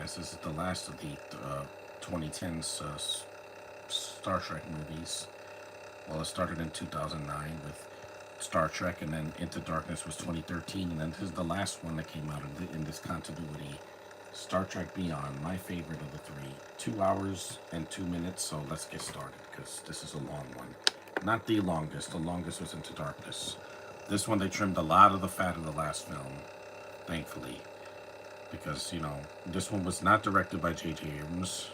because this is the last of the 2010s Star Trek movies. Well, it started in 2009 with Star Trek, and then Into Darkness was 2013, and then this is the last one that came out in this continuity. Star Trek Beyond, my favorite of the three. 2 hours and 2 minutes, so let's get started, because this is a long one. Not the longest was Into Darkness. This one, they trimmed a lot of the fat of the last film, thankfully. Because, this one was not directed by J.J. Abrams.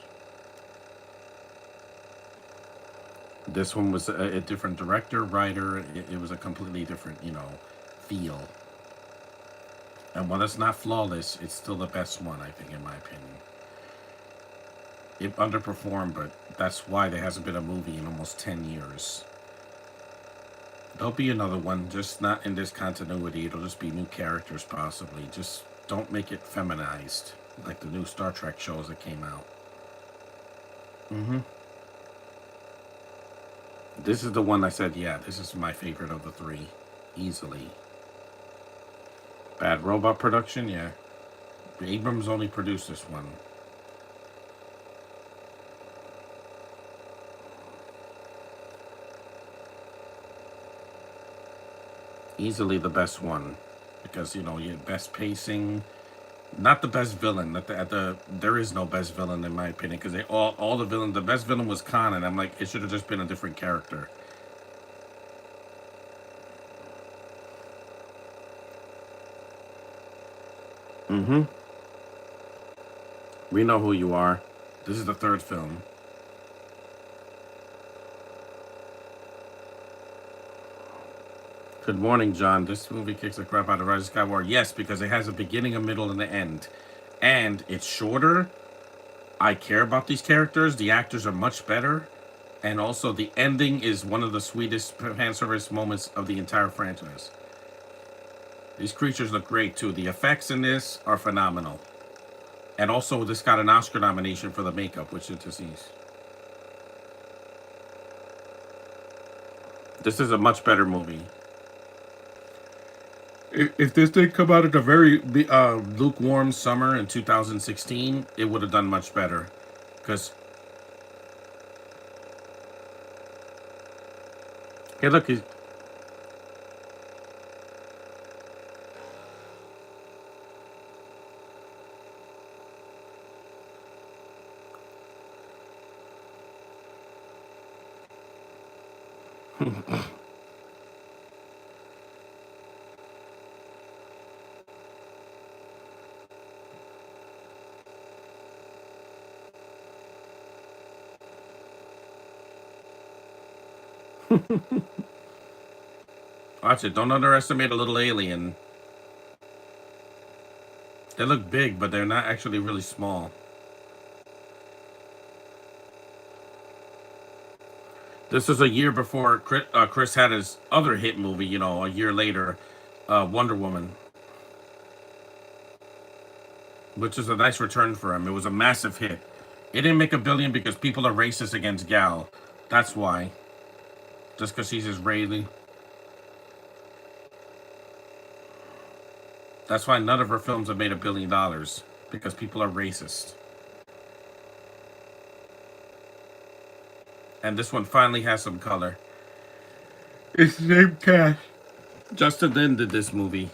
This one was a different director, writer. It was a completely different, feel. And while it's not flawless, it's still the best one, I think, in my opinion. It underperformed, but that's why there hasn't been a movie in almost 10 years. There'll be another one, just not in this continuity. It'll just be new characters, possibly. Just don't make it feminized, like the new Star Trek shows that came out. This is the one I said, yeah, this is my favorite of the three, easily. Bad Robot production, yeah. Abrams only produced this one. Easily the best one, because you have best pacing. Not the best villain. There is no best villain in my opinion, because all the villains. The best villain was Khan, and I'm like, it should have just been a different character. We know who you are. This is the third film. Good morning, John. This movie kicks the crap out of Rise of Skywalker. Yes, because it has a beginning, a middle, and an end. And it's shorter. I care about these characters. The actors are much better. And also, the ending is one of the sweetest fan service moments of the entire franchise. These creatures look great, too. The effects in this are phenomenal. And also, this got an Oscar nomination for the makeup, which is deceased. This is a much better movie. If this did come out at a very lukewarm summer in 2016, it would have done much better. Because, hey, look, he's... Watch it. Don't underestimate a little alien. They look big, but they're not actually really small. This is a year before Chris had his other hit movie, a year later, Wonder Woman. Which is a nice return for him. It was a massive hit. It didn't make $1 billion because people are racist against Gal. That's why. Just because she's Israeli. That's why none of her films have made $1 billion. Because people are racist. And this one finally has some color. It's the same cast. Justin Lin did this movie.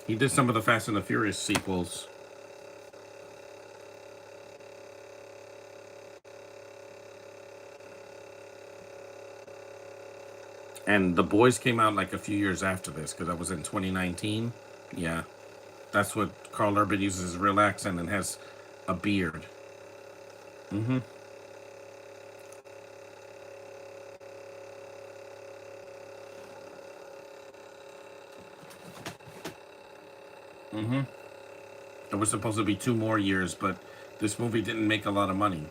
He did some of the Fast and the Furious sequels. And The Boys came out like a few years after this, because that was in 2019. Yeah. That's what Carl Urban uses his real accent and has a beard. It was supposed to be 2 more years, but this movie didn't make a lot of money.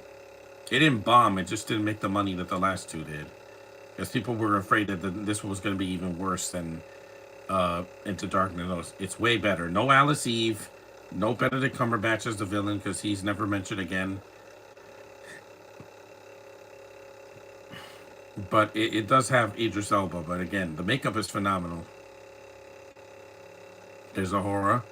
It didn't bomb, it just didn't make the money that the last two did. Because people were afraid that this one was going to be even worse than Into Darkness. It's way better. No Alice Eve. No Benedict Cumberbatch as the villain, because he's never mentioned again. But it does have Idris Elba. But again, the makeup is phenomenal. There's a horror.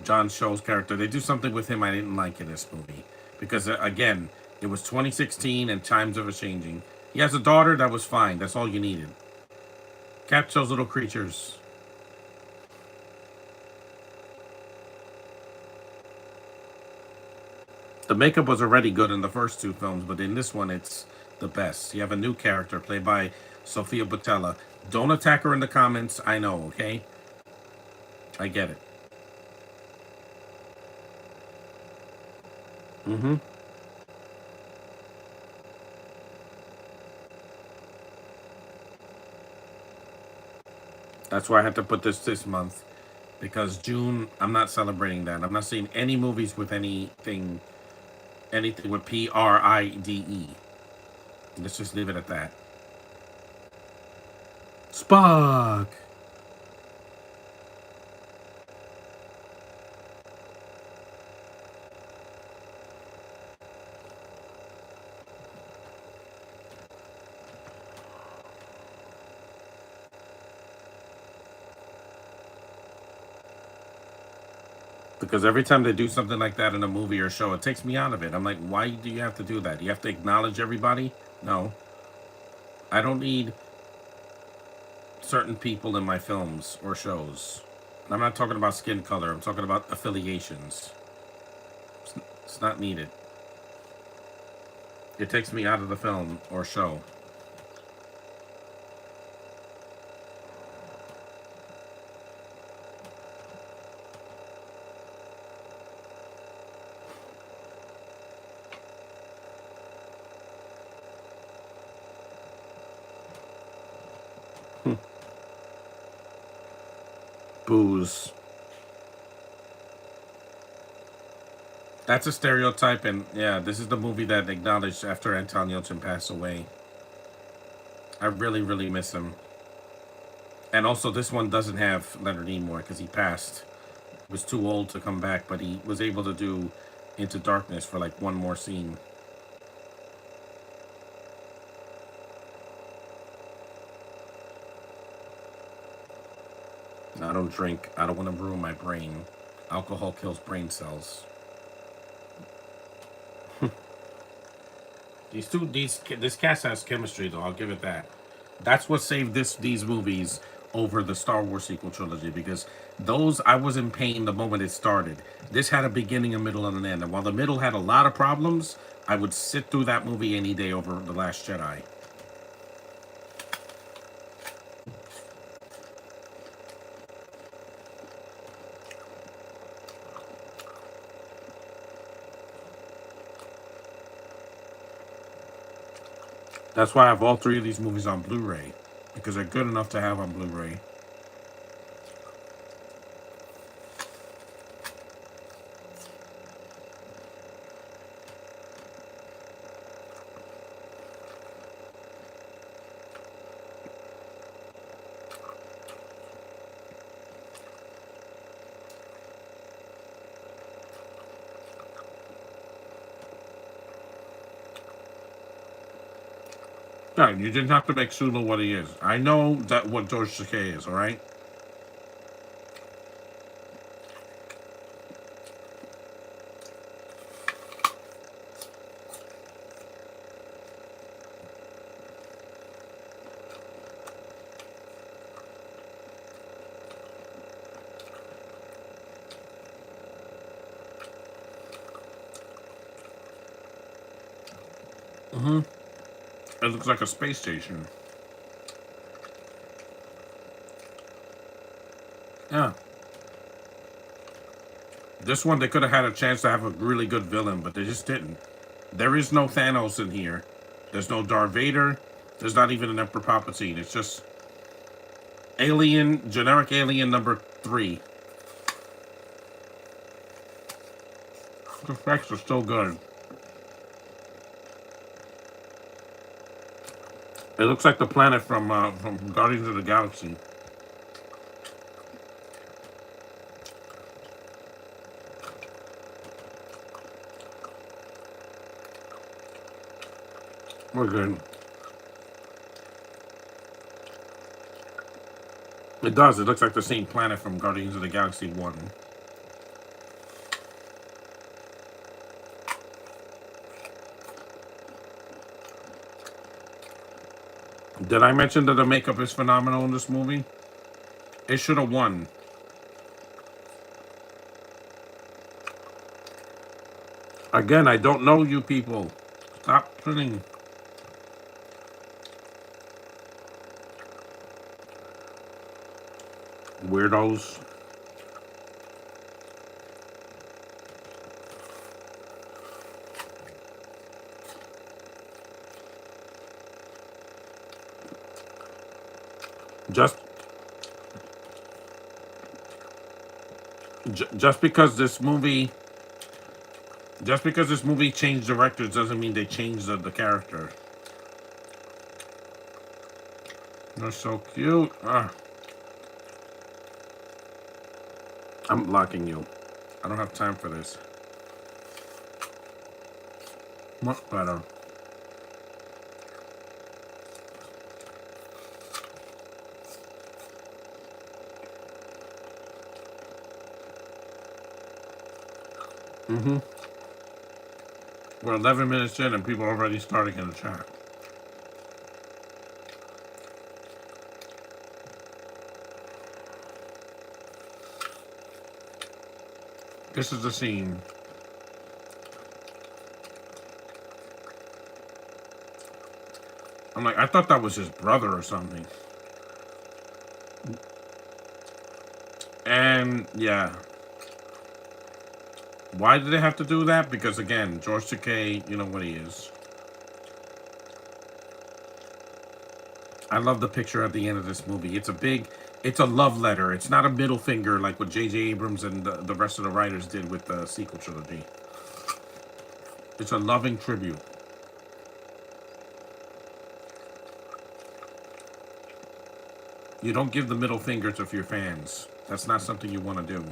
John Cho's character. They do something with him I didn't like in this movie because again, it was 2016 and times are changing. He has a daughter. That was fine. That's all you needed. Catch those little creatures. The makeup was already good in the first two films, but in this one, it's the best. You have a new character played by Sofia Boutella. Don't attack her in the comments. I know, okay? I get it. Mm-hmm. That's why I had to put this month because June I'm not celebrating that. I'm not seeing any movies with anything with Pride. Let's just leave it at that. Spock. Because every time they do something like that in a movie or show, it takes me out of it. I'm like, why do you have to do that? You have to acknowledge everybody? No. I don't need certain people in my films or shows. I'm not talking about skin color, I'm talking about affiliations. It's not needed. It takes me out of the film or show. Booze. That's a stereotype, and yeah, this is the movie that acknowledged after Anton Yelchin passed away. I really, really miss him. And also, this one doesn't have Leonard Nimoy because he passed. He was too old to come back, but he was able to do Into Darkness for like one more scene. I don't drink. I don't want to ruin my brain. Alcohol kills brain cells. This cast has chemistry though. I'll give it that. That's what saved these movies over the Star Wars sequel trilogy because those I was in pain the moment it started. This had a beginning, a middle, and an end. And while the middle had a lot of problems, I would sit through that movie any day over The Last Jedi. That's why I have all three of these movies on Blu-ray because they're good enough to have on Blu-ray. No, you didn't have to make Sulu what he is. I know that what George Takei is, all right? Mm-hmm. It looks like a space station. Yeah. This one, they could have had a chance to have a really good villain, but they just didn't. There is no Thanos in here. There's no Darth Vader. There's not even an Emperor Palpatine. It's just alien, generic alien number 3. The effects are still good. It looks like the planet from Guardians of the Galaxy. We're good. It does. It looks like the same planet from Guardians of the Galaxy 1. Did I mention that the makeup is phenomenal in this movie? It should have won. Again, I don't know you people. Stop putting weirdos. Just just because this movie changed directors doesn't mean they changed the character. They're so cute. I'm blocking you. I don't have time for this. Much better. We're 11 minutes in and people are already starting in the chat. This is the scene. I'm like, I thought that was his brother or something. And yeah. Why did they have to do that? Because again, George Takei, you know what he is. I love the picture at the end of this movie. It's a love letter. It's not a middle finger like what J.J. Abrams and the rest of the writers did with the sequel trilogy. It's a loving tribute. You don't give the middle finger to your fans. That's not something you want to do.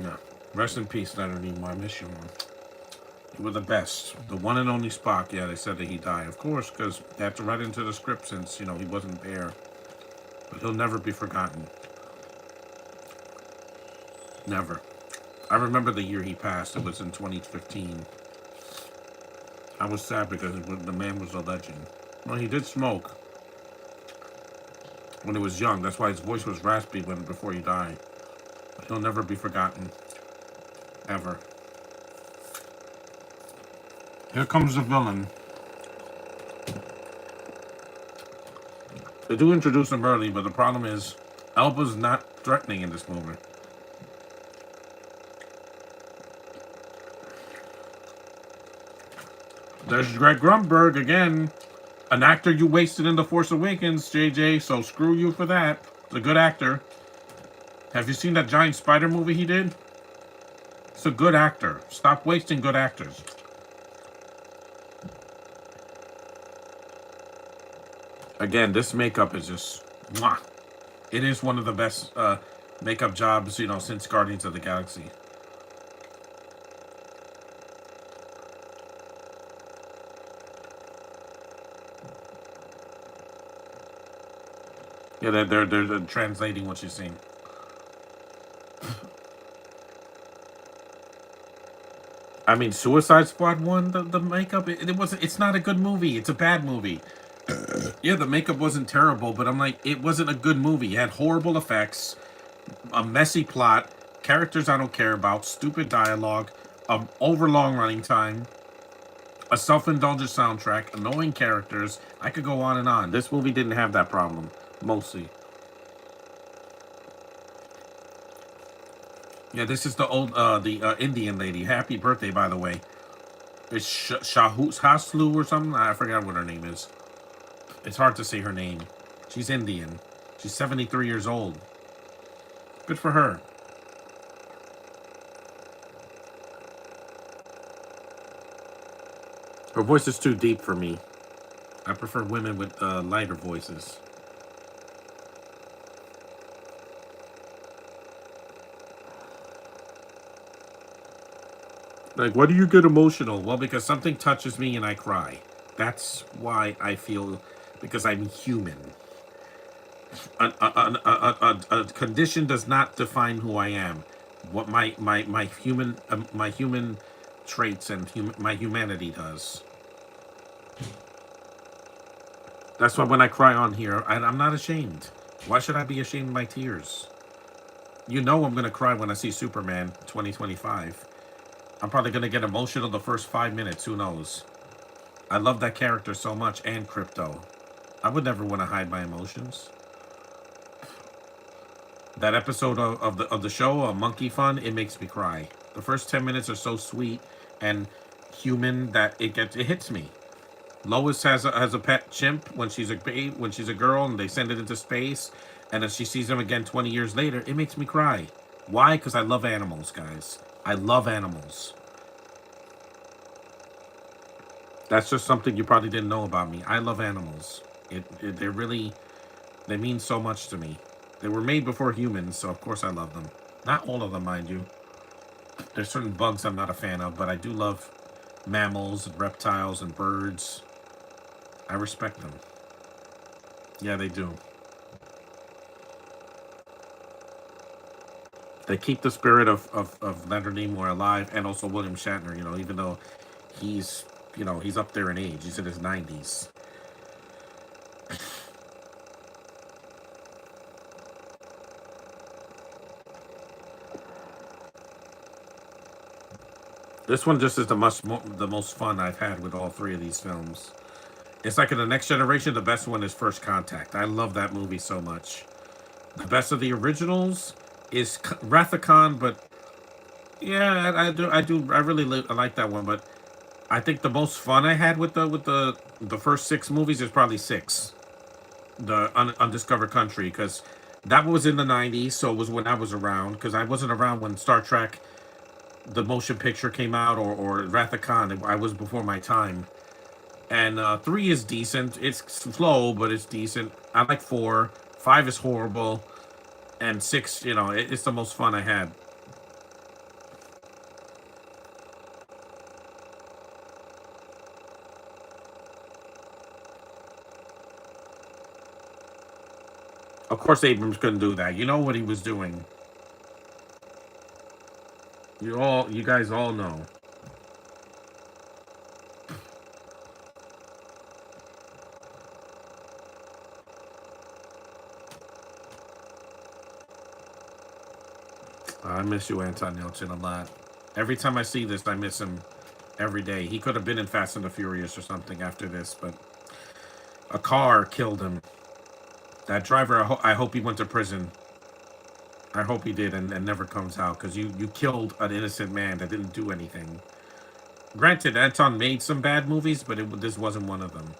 Yeah. Rest in peace, Leonard Nimoy. I miss you, man. You were the best. The one and only Spock. Yeah, they said that he died. Of course, because they had to write into the script since, he wasn't there. But he'll never be forgotten. Never. I remember the year he passed. It was in 2015. I was sad because the man was a legend. Well, he did smoke when he was young. That's why his voice was raspy before he died. But he'll never be forgotten. Ever. Here comes the villain. They do introduce him early, but the problem is Elba's not threatening in this movie. There's Greg Grunberg again. An actor you wasted in The Force Awakens, JJ, so screw you for that. He's a good actor. Have you seen that giant spider movie he did? He's a good actor. Stop wasting good actors. Again, this makeup is just mwah. It is one of the best makeup jobs, since Guardians of the Galaxy. Yeah, they're translating what you're seeing. I mean, Suicide Squad 1, the makeup, it's not a good movie. It's a bad movie. Yeah, the makeup wasn't terrible, but I'm like, it wasn't a good movie. It had horrible effects, a messy plot, characters I don't care about, stupid dialogue, overlong running time, a self-indulgent soundtrack, annoying characters. I could go on and on. This movie didn't have that problem, mostly. Yeah, this is the Indian lady. Happy birthday, by the way. It's Haslu or something. I forgot what her name is. It's hard to say her name. She's Indian. She's 73 years old. Good for her. Her voice is too deep for me. I prefer women with lighter voices. Like, why do you get emotional? Well, because something touches me and I cry. That's why I feel, because I'm human. A condition does not define who I am. what my human traits and my humanity does. That's why when I cry on here, I'm not ashamed. Why should I be ashamed of my tears? You know I'm gonna cry when I see Superman 2025. I'm probably gonna get emotional the first 5 minutes. Who knows? I love that character so much, and Crypto. I would never want to hide my emotions. That episode of the show, Monkey Fun, it makes me cry. The first 10 minutes are so sweet and human that it hits me. Lois has a pet chimp when she's a babe, when she's a girl, and they send it into space, and if she sees him again 20 years later, it makes me cry. Why? Because I love animals, guys. I love animals. That's just something you probably didn't know about me. I love animals. They mean so much to me. They were made before humans, so of course I love them. Not all of them, mind you. There's certain bugs I'm not a fan of, but I do love mammals and reptiles and birds. I respect them. Yeah, they do. They keep the spirit of Leonard Nimoy alive, and also William Shatner, even though he's, he's up there in age. He's in his 90s. This one just is the most fun I've had with all three of these films. It's like in The Next Generation, the best one is First Contact. I love that movie so much. The best of the originals is Wrath of Khan, but yeah, I really like that one. But I think the most fun I had with the first six movies is probably six, the Undiscovered Country, because that was in the '90s, so it was when I was around. Because I wasn't around when Star Trek, the motion picture, came out, or Wrath of Khan. I was before my time. And 3 is decent. It's slow, but it's decent. I like 4. 5 is horrible. And 6, it's the most fun I had. Of course Abrams couldn't do that. You know what he was doing. You guys all know. I miss you, Anton Yelchin, a lot. Every time I see this, I miss him every day. He could have been in Fast and the Furious or something after this, but a car killed him. That driver, I hope he went to prison. I hope he did and never comes out, because you killed an innocent man that didn't do anything. Granted, Anton made some bad movies, but this wasn't one of them.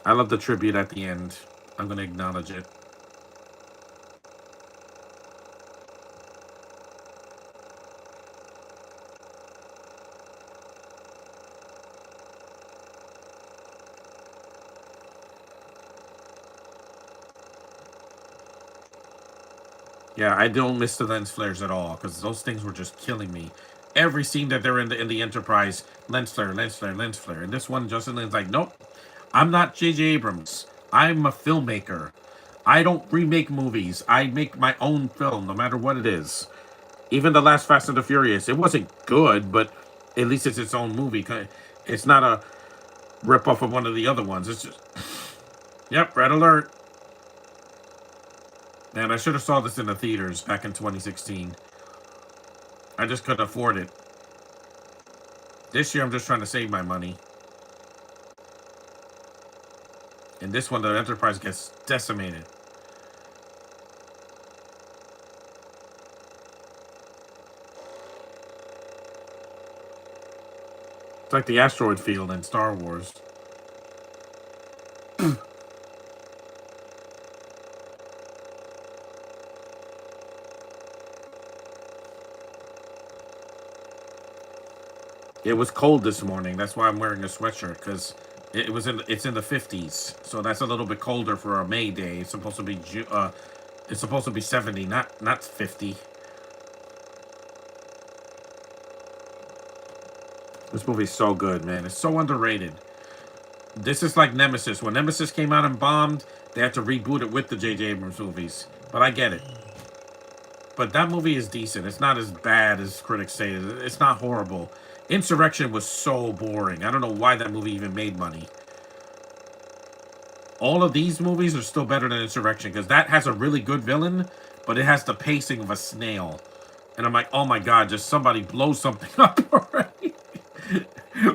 I love the tribute at the end. I'm going to acknowledge it. Yeah, I don't miss the lens flares at all, because those things were just killing me. Every scene that they're in the Enterprise, lens flare, lens flare, lens flare. And this one, Justin Lin's like, nope, I'm not J.J. Abrams. I'm a filmmaker. I don't remake movies. I make my own film, no matter what it is. Even the last Fast and the Furious, it wasn't good, but at least it's its own movie. It's not a ripoff of one of the other ones. It's just, yep, red alert. Man, I should have saw this in the theaters back in 2016. I just couldn't afford it. This year, I'm just trying to save my money. And this one, the Enterprise gets decimated. It's like the asteroid field in Star Wars. It was cold this morning. That's why I'm wearing a sweatshirt, because it's in the 50s. So that's a little bit colder for a May day. It's supposed to be it's supposed to be 70, not 50. This movie's so good, man. It's so underrated. This is like Nemesis. When Nemesis came out and bombed, they had to reboot it with the J.J. Abrams movies. But I get it. But that movie is decent. It's not as bad as critics say. It's not horrible. Insurrection was so boring. I don't know why that movie even made money. All of these movies are still better than Insurrection because that has a really good villain, but it has the pacing of a snail. And I'm like, oh my god, just somebody blow something up already.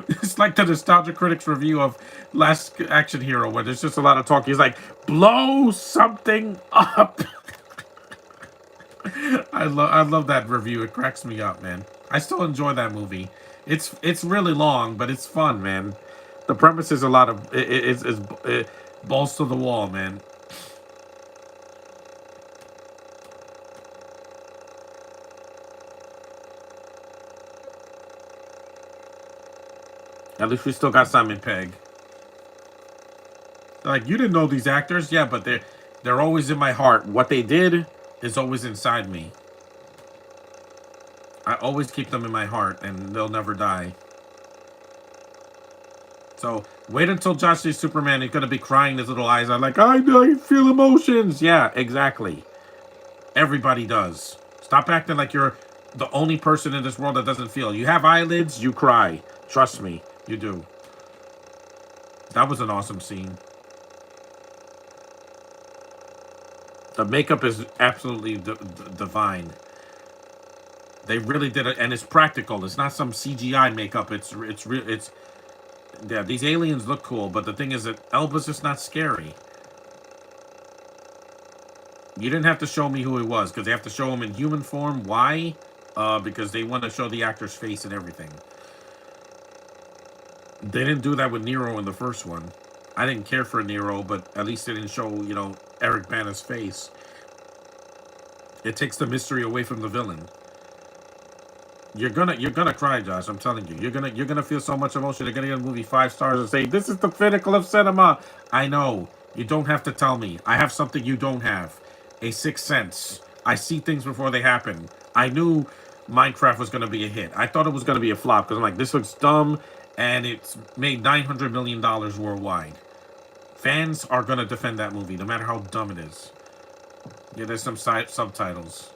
It's like the Nostalgia Critics review of Last Action Hero, where there's just a lot of talk. He's like, blow something up. I love that review. It cracks me up, man. I still enjoy that movie. It's really long, but it's fun, man. The premise is a lot of it balls to the wall, man. At least we still got Simon Pegg. Like, you didn't know these actors, yeah, but they're always in my heart. What they did is always inside me. I always keep them in my heart, and they'll never die. So wait until Josh sees Superman. He's gonna be crying his little eyes out, like I feel emotions. Yeah, exactly. Everybody does. Stop acting like you're the only person in this world that doesn't feel. You have eyelids, you cry. Trust me, you do. That was an awesome scene. The makeup is absolutely divine. They really did it, and it's practical. It's not some CGI makeup. It's real. It's yeah. These aliens look cool, but the thing is that Elba's just not scary. You didn't have to show me who he was because they have to show him in human form. Why? Because they want to show the actor's face and everything. They didn't do that with Nero in the first one. I didn't care for Nero, but at least they didn't show, Eric Bana's face. It takes the mystery away from the villain. You're gonna cry, Josh. I'm telling you. You're gonna feel so much emotion. You're gonna get a movie 5 stars and say, "This is the pinnacle of cinema." I know. You don't have to tell me. I have something you don't have. A sixth sense. I see things before they happen. I knew Minecraft was gonna be a hit. I thought it was gonna be a flop because I'm like, this looks dumb, and it's made $900 million worldwide. Fans are gonna defend that movie, no matter how dumb it is. Yeah, there's some subtitles.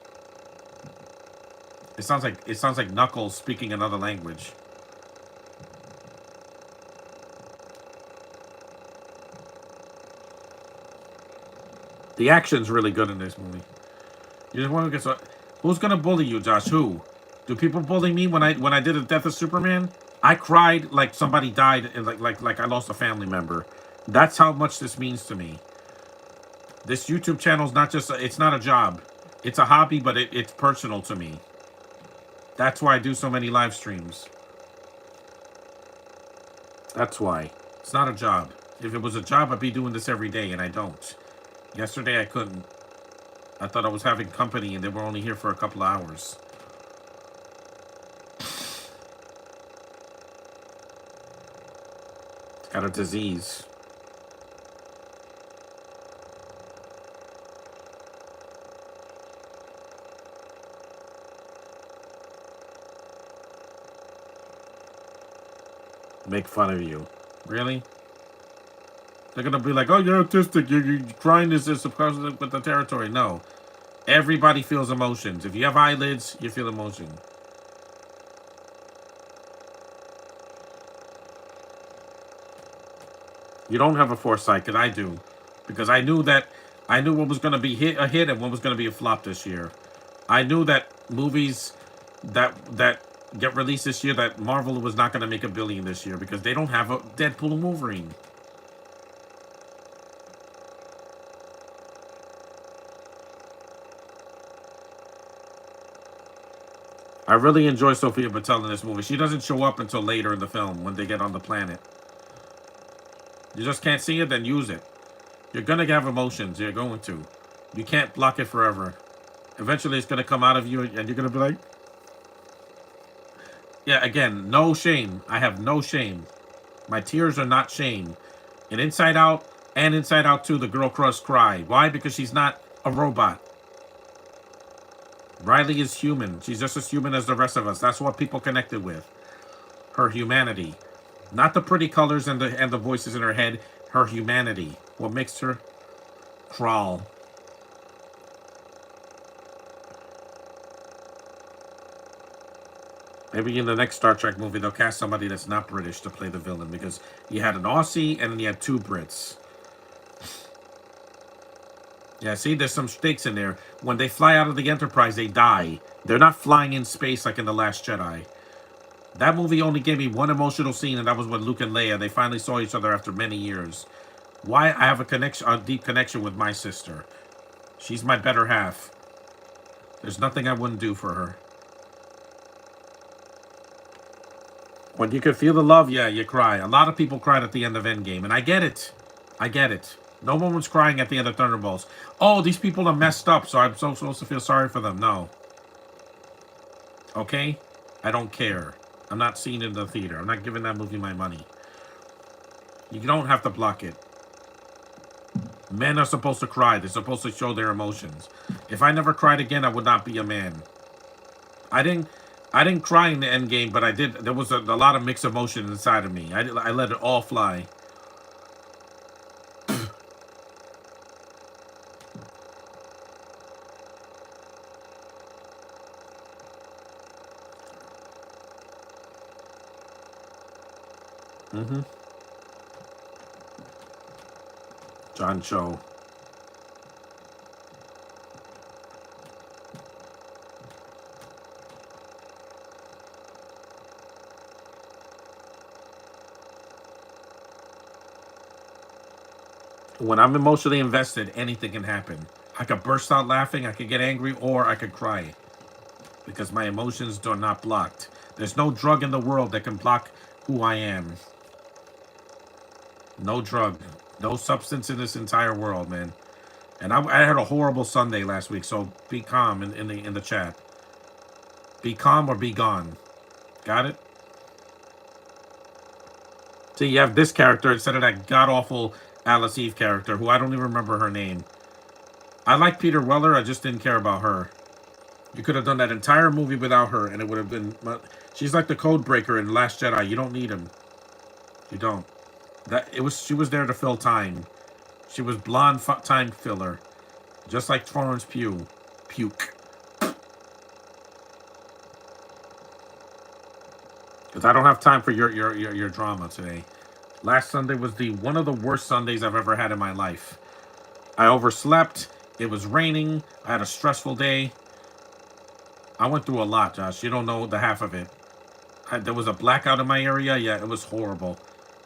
It sounds like Knuckles speaking another language. The action's really good in this movie. You just want to get so. Who's gonna bully you, Josh? Who? Do people bully me when I did the Death of Superman? I cried like somebody died and like I lost a family member. That's how much this means to me. This YouTube channel is not just it's not a job. It's a hobby, but it's personal to me. That's why I do so many live streams. That's why. It's not a job. If it was a job, I'd be doing this every day, and I don't. Yesterday, I couldn't. I thought I was having company, and they were only here for a couple of hours. Got a disease. Make fun of you. Really? They're gonna be like, "Oh, you're autistic. You're crying is supposed with the territory." No, everybody feels emotions. If you have eyelids, you feel emotion. You don't have a foresight, and I do, because I knew what was gonna be a hit and what was gonna be a flop this year. I knew that movies that get released this year, that Marvel was not gonna make $1 billion this year because they don't have a Deadpool and Wolverine. I really enjoy Sophia Patel in this movie. She doesn't show up until later in the film when they get on the planet. You just can't see it, then use it. You're gonna have emotions. You're going to. You can't block it forever. Eventually, it's gonna come out of you, and you're gonna be like, "Yeah." Again, no shame. I have no shame. My tears are not shame. In Inside Out and Inside Out 2, the girl cross cry. Why? Because she's not a robot. Riley is human. She's just as human as the rest of us. That's what people connected with. Her humanity. Not the pretty colors and the voices in her head. Her humanity. What makes her crawl. Maybe in the next Star Trek movie, they'll cast somebody that's not British to play the villain, because you had an Aussie and then you had two Brits. Yeah, see, there's some stakes in there. When they fly out of the Enterprise, they die. They're not flying in space like in The Last Jedi. That movie only gave me one emotional scene, and that was with Luke and Leia. They finally saw each other after many years. Why? I have a deep connection with my sister. She's my better half. There's nothing I wouldn't do for her. When you can feel the love, yeah, you cry. A lot of people cried at the end of Endgame, and I get it. I get it. No one was crying at the end of Thunderbolts. Oh, these people are messed up, so I'm so supposed to feel sorry for them. No. Okay? I don't care. I'm not seeing it in the theater. I'm not giving that movie my money. You don't have to block it. Men are supposed to cry. They're supposed to show their emotions. If I never cried again, I would not be a man. I didn't cry in the end game, but I did. There was a lot of mixed emotion inside of me. I let it all fly. Mm-hmm. John Cho. When I'm emotionally invested, anything can happen. I could burst out laughing, I could get angry, or I could cry. Because my emotions are not blocked. There's no drug in the world that can block who I am. No drug. No substance in this entire world, man. And I had a horrible Sunday last week, so be calm in the chat. Be calm or be gone. Got it? See, you have this character instead of that god-awful Alice Eve character, who I don't even remember her name. I like Peter Weller, I just didn't care about her. You could have done that entire movie without her, and it would have been... She's like the code breaker in Last Jedi. You don't need him. You don't. She was there to fill time. She was blonde time filler. Just like Florence Pugh. Puke. Because I don't have time for your drama today. Last Sunday was one of the worst Sundays I've ever had in my life. I overslept. It was raining. I had a stressful day. I went through a lot, Josh. You don't know the half of it. There was a blackout in my area. Yeah, it was horrible.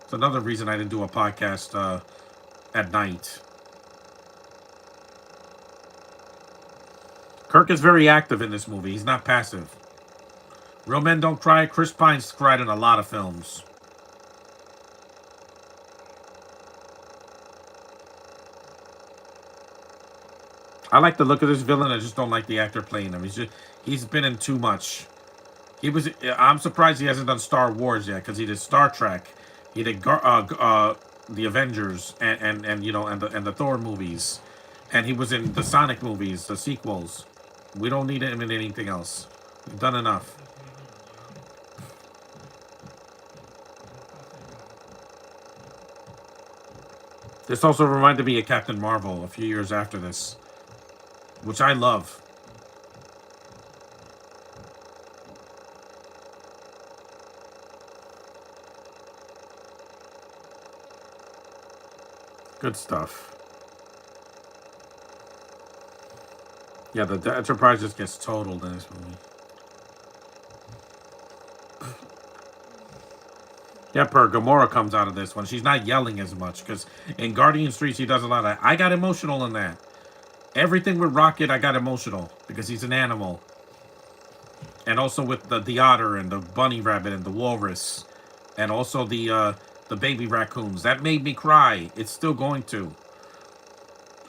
It's another reason I didn't do a podcast at night. Kirk is very active in this movie. He's not passive. Real Men Don't Cry. Chris Pine's cried in a lot of films. I like the look of this villain. I just don't like the actor playing him. He's been in too much. I'm surprised he hasn't done Star Wars yet, because he did Star Trek. He did the Avengers and the Thor movies, and he was in the Sonic movies, the sequels. We don't need him in anything else. We've done enough. This also reminded me of Captain Marvel a few years after this, which I love. Good stuff. Yeah, the Enterprise just gets totaled in this movie. Yeah, Gamora comes out of this one. She's not yelling as much, because in Guardians 3, she does a lot of... I got emotional in that. Everything with Rocket, I got emotional, because he's an animal. And also with the otter and the bunny rabbit and the walrus. And also the baby raccoons. That made me cry. It's still going to.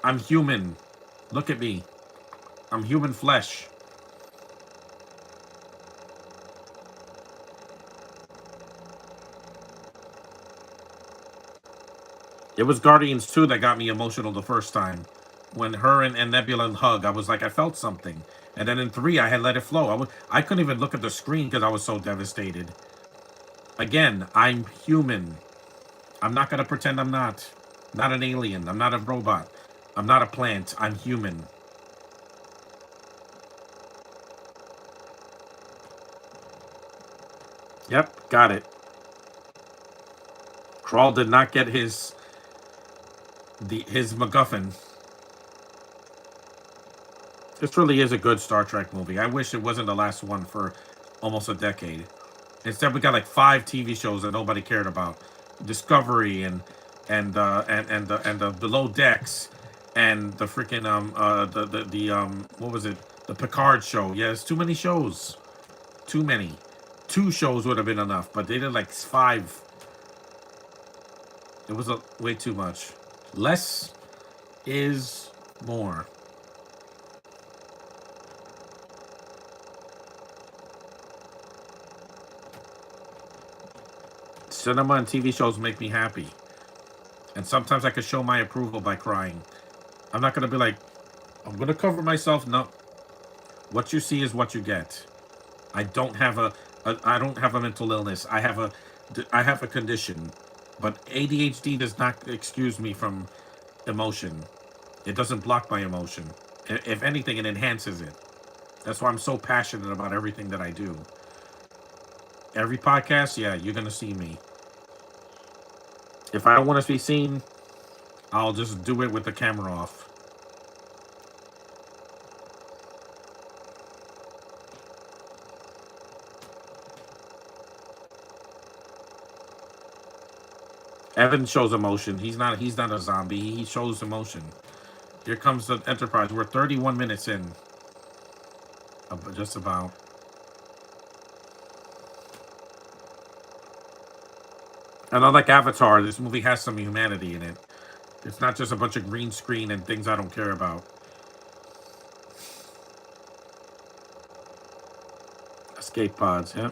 I'm human. Look at me. I'm human flesh. It was Guardians 2 that got me emotional the first time. When her and Nebula hug, I was like, I felt something. And then in 3, I had let it flow. I couldn't even look at the screen because I was so devastated. Again, I'm human. I'm not going to pretend I'm not. Not an alien. I'm not a robot. I'm not a plant. I'm human. Yep, got it. Crawl did not get his MacGuffin. This really is a good Star Trek movie. I wish it wasn't the last one for almost a decade. Instead, we got like 5 TV shows that nobody cared about: Discovery and the Below Decks and the freaking what was it? The Picard show. Yeah, it's too many shows. Too many. 2 shows would have been enough, but they did like 5. It was way too much. Less is more. Cinema and TV shows make me happy. And sometimes I can show my approval by crying. I'm not going to be like, I'm going to cover myself. No. What you see is what you get. I don't have I don't have a mental illness. I have a condition. But ADHD does not excuse me from emotion. It doesn't block my emotion. If anything, it enhances it. That's why I'm so passionate about everything that I do. Every podcast, yeah, you're going to see me. If I don't want to be seen, I'll just do it with the camera off. Evan shows emotion. He's not a zombie. He shows emotion. Here comes the Enterprise. We're 31 minutes in. Just about. And unlike Avatar, this movie has some humanity in it. It's not just a bunch of green screen and things I don't care about. Escape pods, yeah.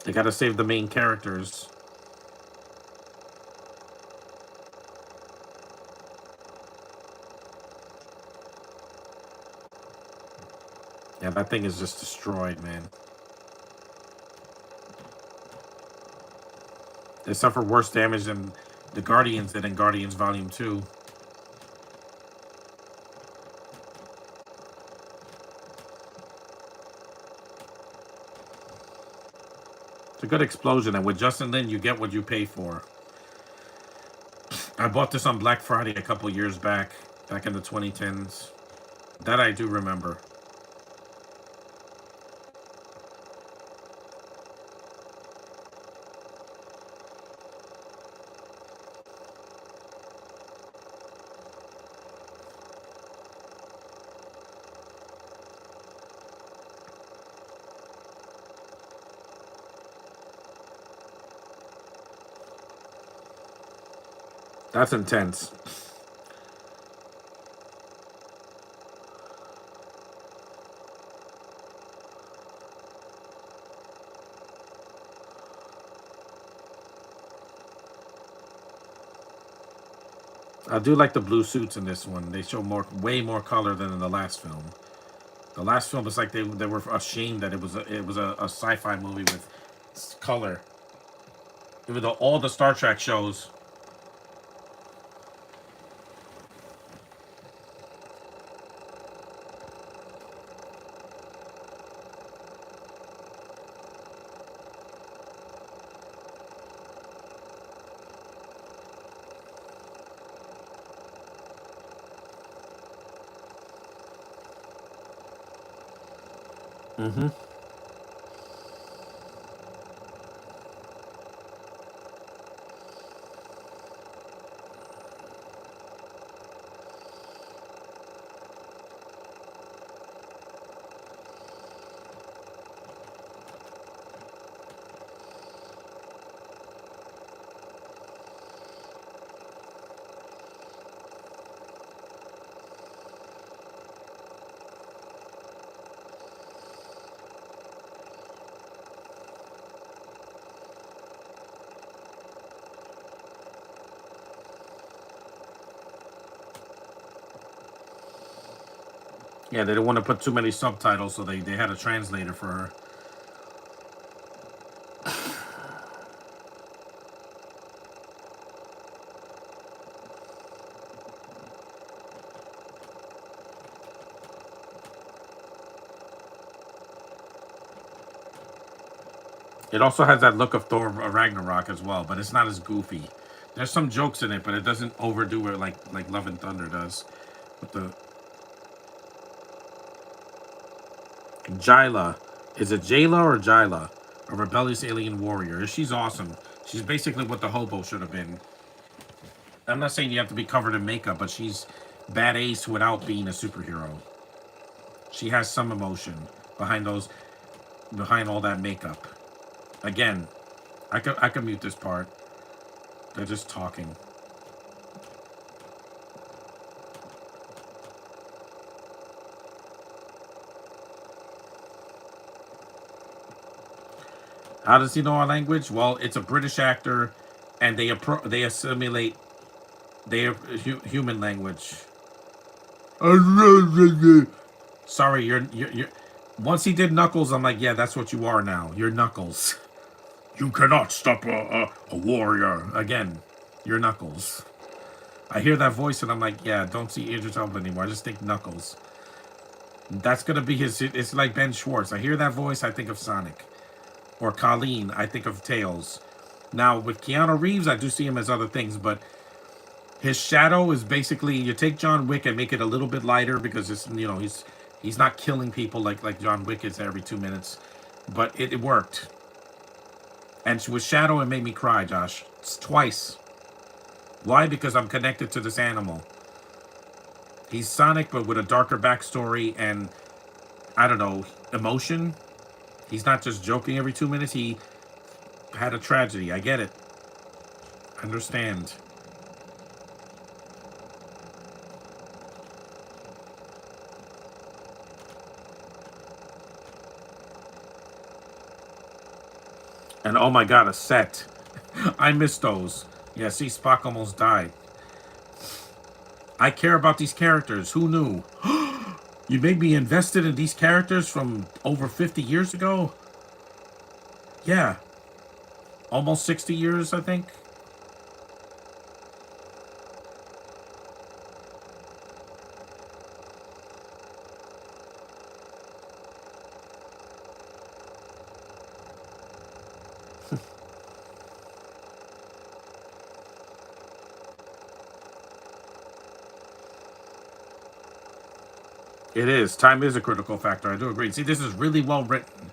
They gotta save the main characters. Yeah, that thing is just destroyed, man. They suffer worse damage than the Guardians did in Guardians Volume 2. It's a good explosion, and with Justin Lin, you get what you pay for. I bought this on Black Friday a couple years back in the 2010s. That I do remember. That's intense. I do like the blue suits in this one. They show way more color than in the last film. The last film was like they were ashamed that it was a sci-fi movie with color. Even though all the Star Trek shows. Mm-hmm. Yeah, they didn't want to put too many subtitles, so they had a translator for her. It also has that look of Thor Ragnarok as well, but it's not as goofy. There's some jokes in it, but it doesn't overdo it like Love and Thunder does. With the Jyla, is it Jayla or Jyla? A rebellious alien warrior. She's awesome. She's basically what the hobo should have been. I'm not saying you have to be covered in makeup, but she's bad ace without being a superhero. She has some emotion behind behind all that makeup. Again, I could mute this part. They're just talking. How does he know our language? Well, it's a British actor, and they assimilate their human language. Sorry, you're. Once he did Knuckles, I'm like, yeah, that's what you are now. You're Knuckles. You cannot stop a warrior. Again, you're Knuckles. I hear that voice and I'm like, yeah, don't see Idris Elba anymore. I just think Knuckles. That's gonna be his. It's like Ben Schwartz. I hear that voice, I think of Sonic, or Colleen, I think of Tails. Now with Keanu Reeves, I do see him as other things, but his shadow is basically you take John Wick and make it a little bit lighter because it's he's not killing people like John Wick is every 2 minutes, but it worked. And with Shadow, it made me cry, Josh. It's twice. Why? Because I'm connected to this animal. He's Sonic, but with a darker backstory and, I don't know, emotion. He's not just joking every 2 minutes. He had a tragedy. I get it. I understand. And oh my god, a set. I miss those. Yeah, see, Spock almost died. I care about these characters. Who knew? You made me invested in these characters from over 50 years ago? Yeah. Almost 60 years, I think. It is. Time is a critical factor. I do agree. See, this is really well written.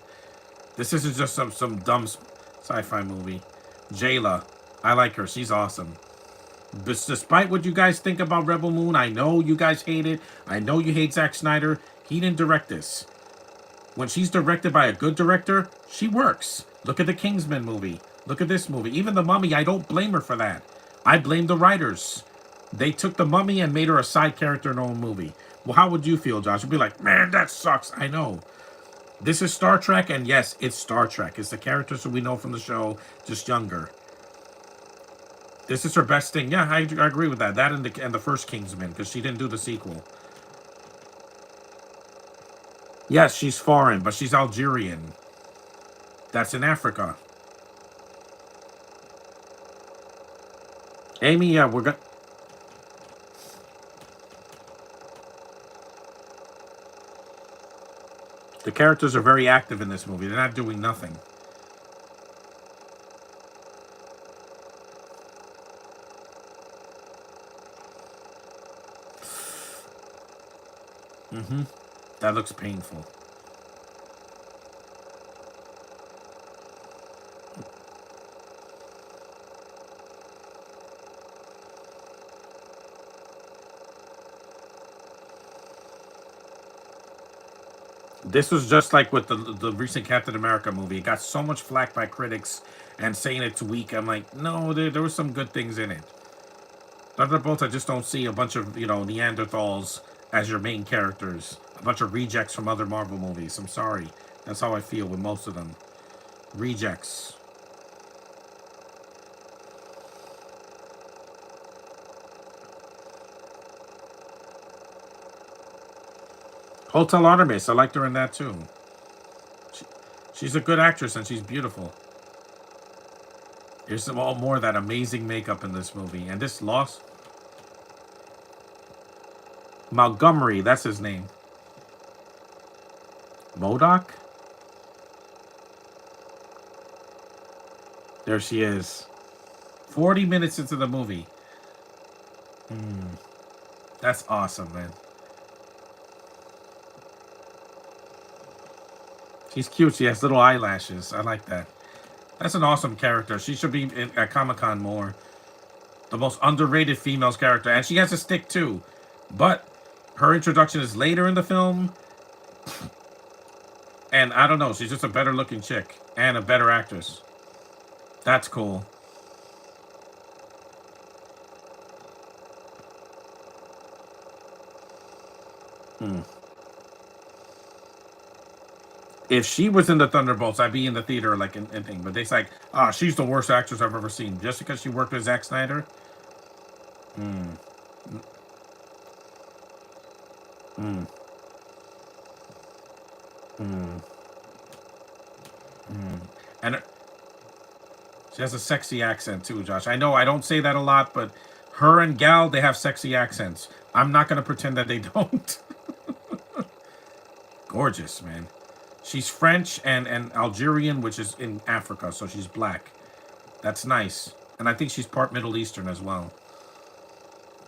This isn't just some dumb sci-fi movie. Jayla. I like her. She's awesome. But despite what you guys think about Rebel Moon, I know you guys hate it. I know you hate Zack Snyder. He didn't direct this. When she's directed by a good director, she works. Look at the Kingsman movie. Look at this movie. Even The Mummy, I don't blame her for that. I blame the writers. They took The Mummy and made her a side character in her own movie. Well, how would you feel, Josh? You'd be like, man, that sucks. I know. This is Star Trek, and yes, it's Star Trek. It's the characters that we know from the show, just younger. This is her best thing. Yeah, I agree with that. That and the first Kingsman, because she didn't do the sequel. Yes, she's foreign, but she's Algerian. That's in Africa. Amy, yeah, we're gonna. The characters are very active in this movie. They're not doing nothing. Mm-hmm. That looks painful. This was just like with the recent Captain America movie. It got so much flack by critics and saying it's weak. I'm like, no, there were some good things in it. Thunderbolts, I just don't see a bunch of, Neanderthals as your main characters. A bunch of rejects from other Marvel movies. I'm sorry. That's how I feel with most of them. Rejects. Hotel Artemis, I liked her in that too. She, she's a good actress and she's beautiful. There's some all more of that amazing makeup in this movie. And this lost Montgomery, that's his name. MODOK? There she is. 40 minutes into the movie. That's awesome, man. She's cute. She has little eyelashes. I like that. That's an awesome character. She should be at Comic Con more. The most underrated female character. And she has a stick too. But her introduction is later in the film. And I don't know. She's just a better looking chick. And a better actress. That's cool. If she was in the Thunderbolts, I'd be in the theater like anything. But they say, she's the worst actress I've ever seen. Just because she worked with Zack Snyder? Hmm. Hmm. Hmm. Hmm. And she has a sexy accent too, Josh. I know I don't say that a lot, but her and Gal, they have sexy accents. I'm not gonna pretend that they don't. Gorgeous, man. She's French and Algerian, which is in Africa, so she's black. That's nice. And I think she's part Middle Eastern as well.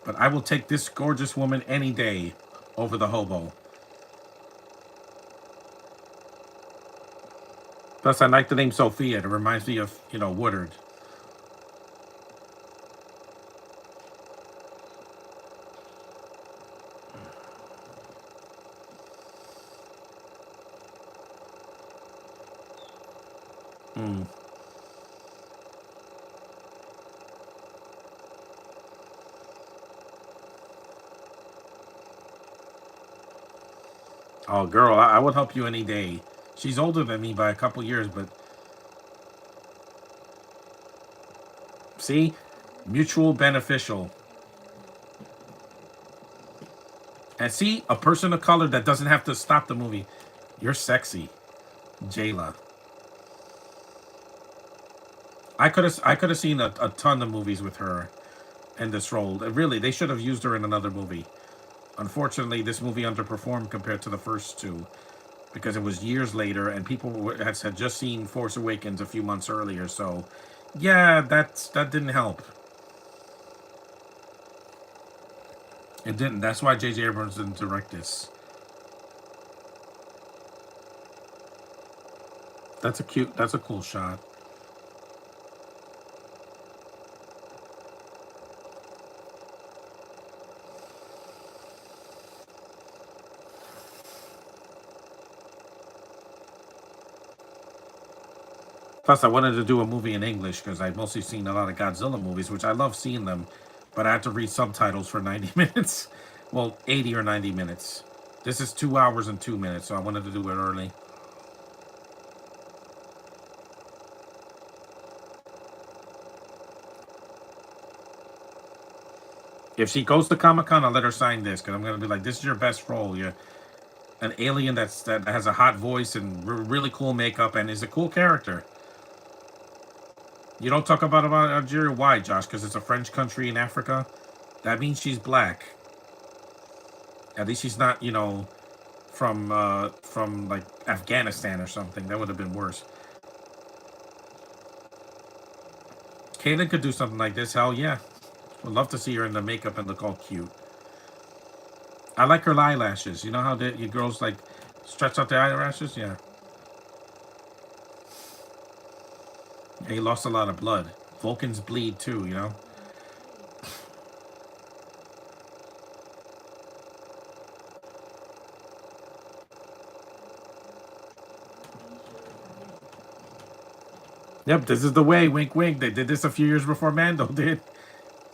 But I will take this gorgeous woman any day over the hobo. Plus, I like the name Sophia. It reminds me of, Woodard. Mm. Oh, girl, I would help you any day. She's older than me by a couple years, but see? Mutual beneficial. And see, a person of color that doesn't have to stop the movie. You're sexy, Jayla. I could have seen a ton of movies with her in this role. Really, they should have used her in another movie. Unfortunately, this movie underperformed compared to the first two because it was years later and people had just seen Force Awakens a few months earlier. So, yeah, that didn't help. It didn't. That's why J.J. Abrams didn't direct this. That's a cool shot. Plus, I wanted to do a movie in English because I've mostly seen a lot of Godzilla movies, which I love seeing them, but I had to read subtitles for 90 minutes. Well, 80 or 90 minutes. This is 2 hours and 2 minutes, so I wanted to do it early. If she goes to Comic Con, I'll let her sign this because I'm gonna be like, "This is your best role. You're an alien that has a hot voice and really cool makeup and is a cool character." You don't talk about Algeria. Why, Josh? Because it's a French country in Africa. That means she's black. At least she's not, from like Afghanistan or something. That would have been worse. Kaylin could do something like this. Hell yeah. Would love to see her in the makeup and look all cute. I like her eyelashes. You know how you girls like stretch out their eyelashes? Yeah. He lost a lot of blood. Vulcans bleed too. Yep, this is the way. Wink, wink. They did this a few years before Mando did.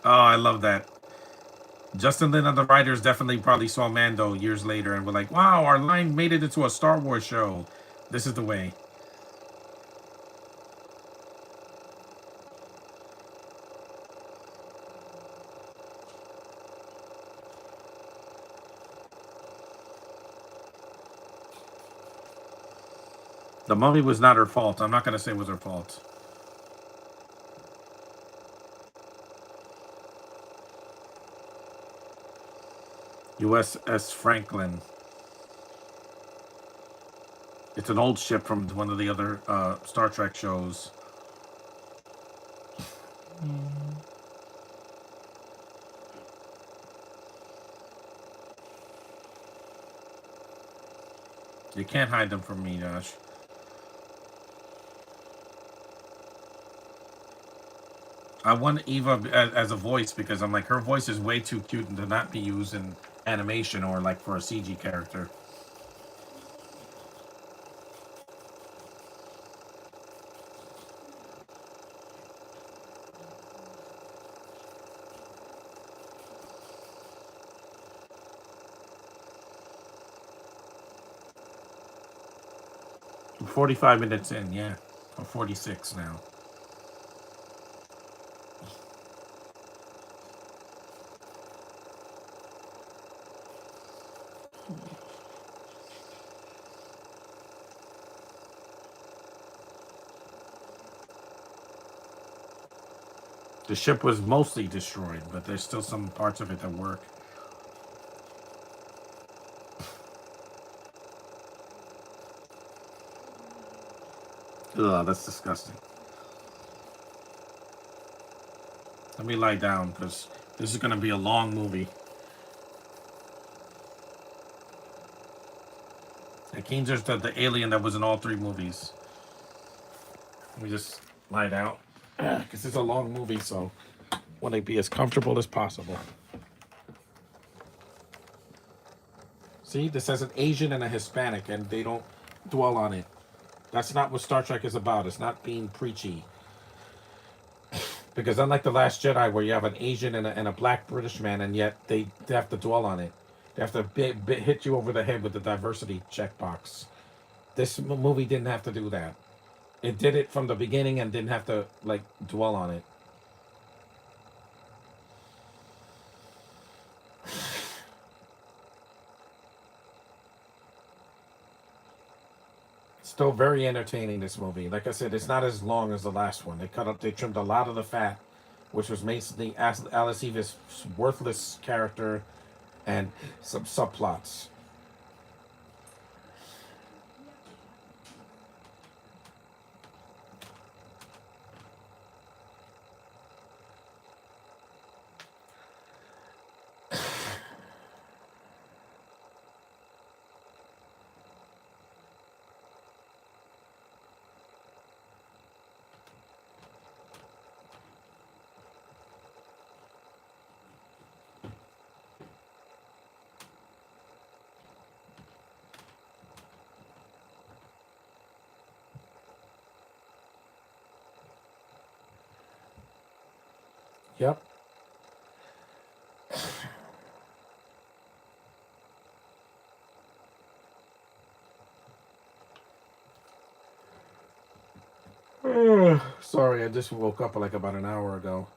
Oh, I love that. Justin Lin and the writers definitely probably saw Mando years later and were like, wow, our line made it into a Star Wars show. This is the way. The mummy was not her fault. I'm not going to say it was her fault. USS Franklin. It's an old ship from one of the other Star Trek shows. You can't hide them from me, Josh. I want Eva as a voice because I'm like, her voice is way too cute and to not be used in animation or like for a CG character. 45 minutes in, yeah. Or 46 now. The ship was mostly destroyed, but there's still some parts of it that work. Ugh, that's disgusting. Let me lie down because this is going to be a long movie. Keen's the alien that was in all three movies. Let me just lie down because it's a long movie, so I want to be as comfortable as possible. See, this has an Asian and a Hispanic, and they don't dwell on it. That's not what Star Trek is about. It's not being preachy. Because unlike The Last Jedi, where you have an Asian and a black British man, and yet they have to dwell on it. They have to hit you over the head with the diversity checkbox. This movie didn't have to do that. It did it from the beginning and didn't have to like dwell on it. Still very entertaining, this movie. Like I said, it's not as long as the last one. They trimmed a lot of the fat, which was basically Alice Eve's worthless character and some subplots. Yep. Sorry, I just woke up like about an hour ago.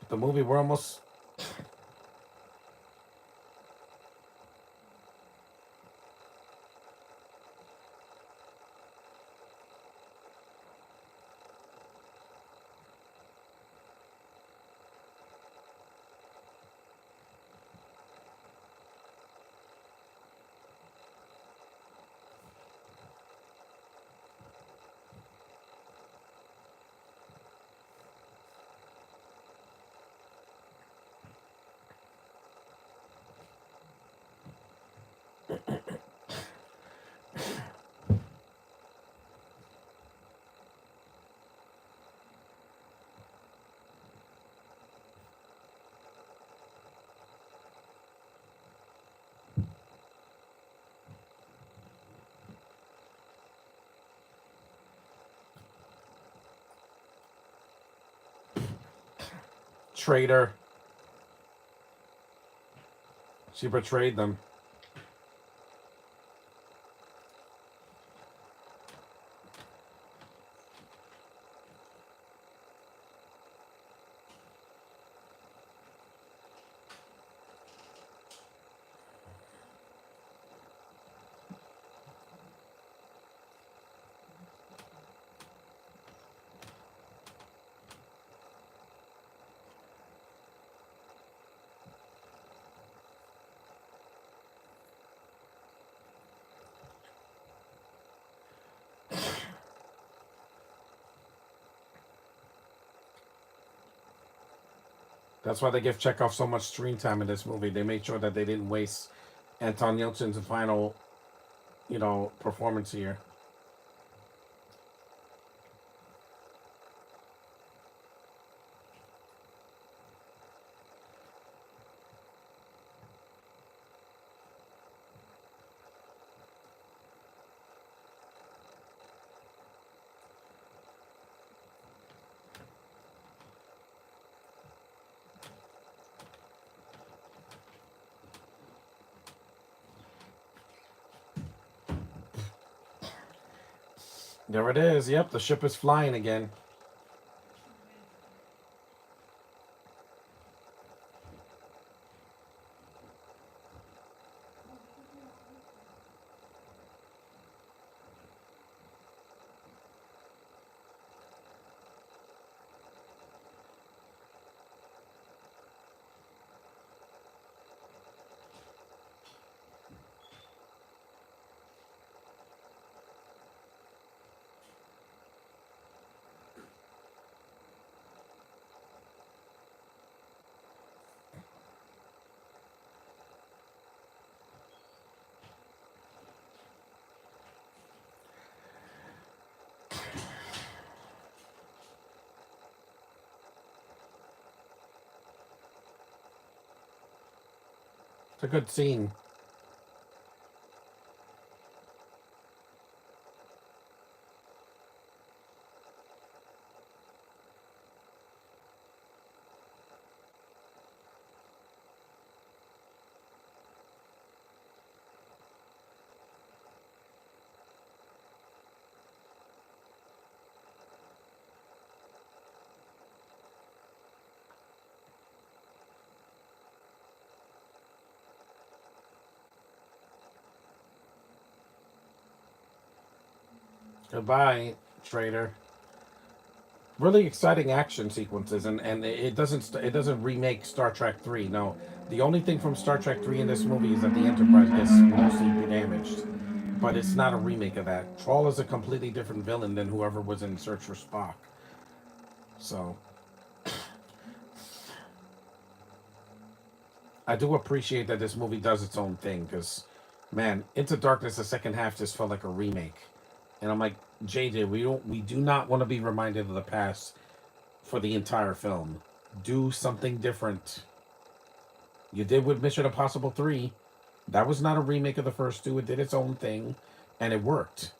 The movie, we're almost. Traitor. She betrayed them. That's why they give Chekhov so much screen time in this movie. They made sure that they didn't waste Anton Yelchin's final, performance here. There it is. Yep, the ship is flying again. It's a good scene. Goodbye, traitor. Really exciting action sequences, and it doesn't remake Star Trek 3. No, the only thing from Star Trek 3 in this movie is that the Enterprise gets mostly damaged, but it's not a remake of that. Troll is a completely different villain than whoever was in Search for Spock. So I do appreciate that this movie does its own thing, because, man, Into Darkness, the second half just felt like a remake, and I'm like, JJ, we do not want to be reminded of the past for the entire film. Do something different. You did with Mission Impossible 3. That was not a remake of the first two. It did its own thing, and it worked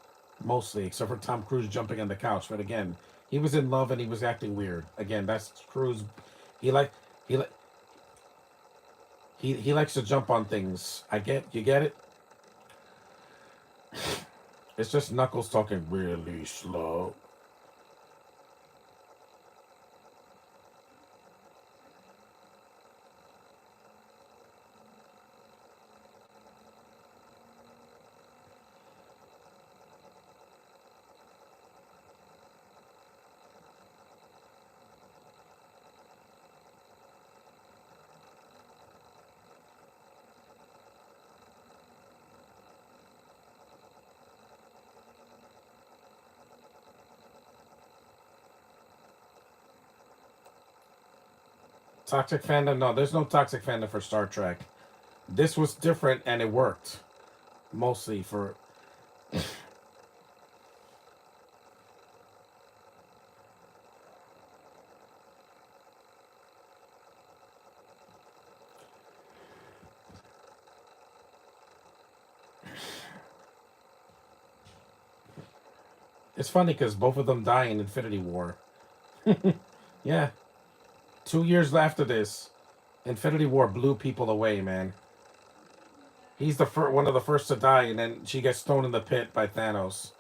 mostly, except for Tom Cruise jumping on the couch. But again, he was in love and he was acting weird. Again, that's Cruise. He like he like he likes to jump on things. You get it. It's just Knuckles talking really slow. Toxic fandom? No, there's no toxic fandom for Star Trek. This was different and it worked mostly for. It's funny because both of them die in Infinity War. Yeah, 2 years after this, Infinity War blew people away, man. He's one of the first to die, and then she gets thrown in the pit by Thanos.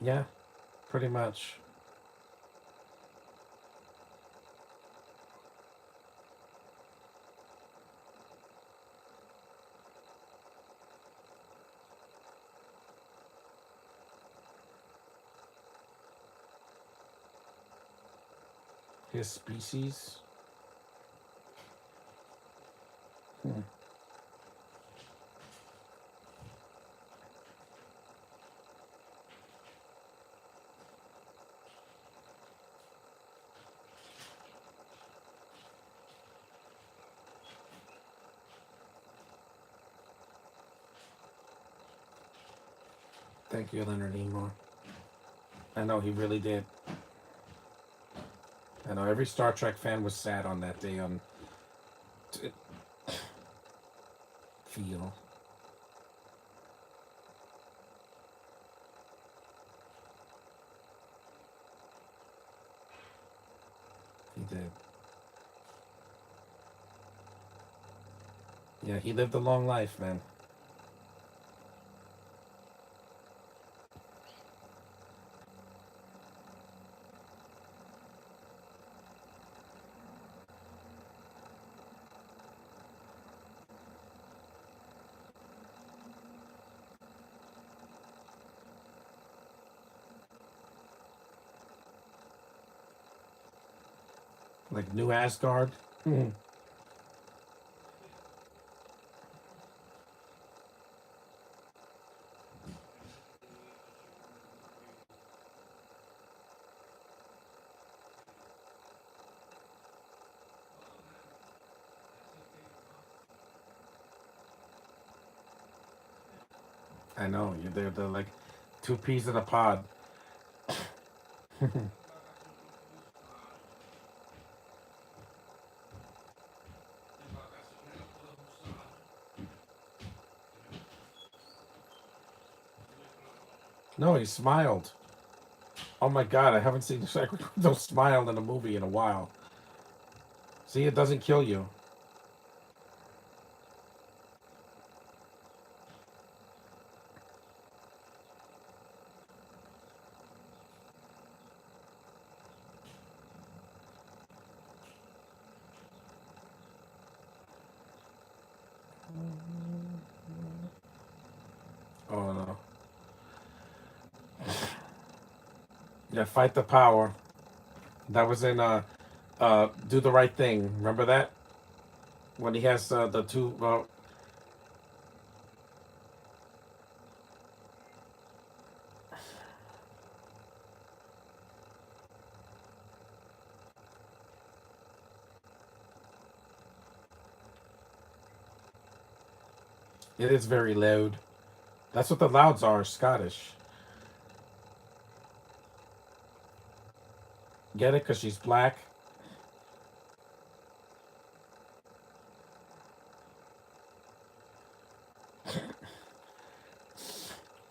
Yeah, pretty much. His species. Hmm. Thank you, Leonard Nimoy. I know he really did. I know every Star Trek fan was sad on that day on feel. He did. Yeah, he lived a long life, man. Like New Asgard. Hmm. I know. They're like two peas in a pod. No, he smiled. Oh my god, I haven't seen Zachary Quinto smile in a movie in a while. See, it doesn't kill you. Oh no. Yeah, fight the power. That was in Do the Right Thing. Remember that? When he has the two it is very loud. That's what the louds are, Scottish. Get it? Because she's black.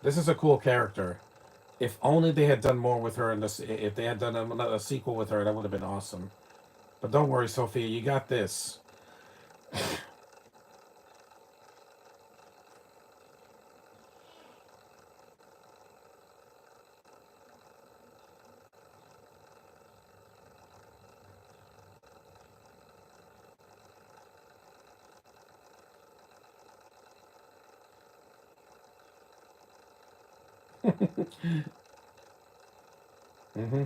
This is a cool character. If only they had done more with her in this. If they had done a sequel with her, that would have been awesome. But don't worry, Sophia, you got this. Hmm.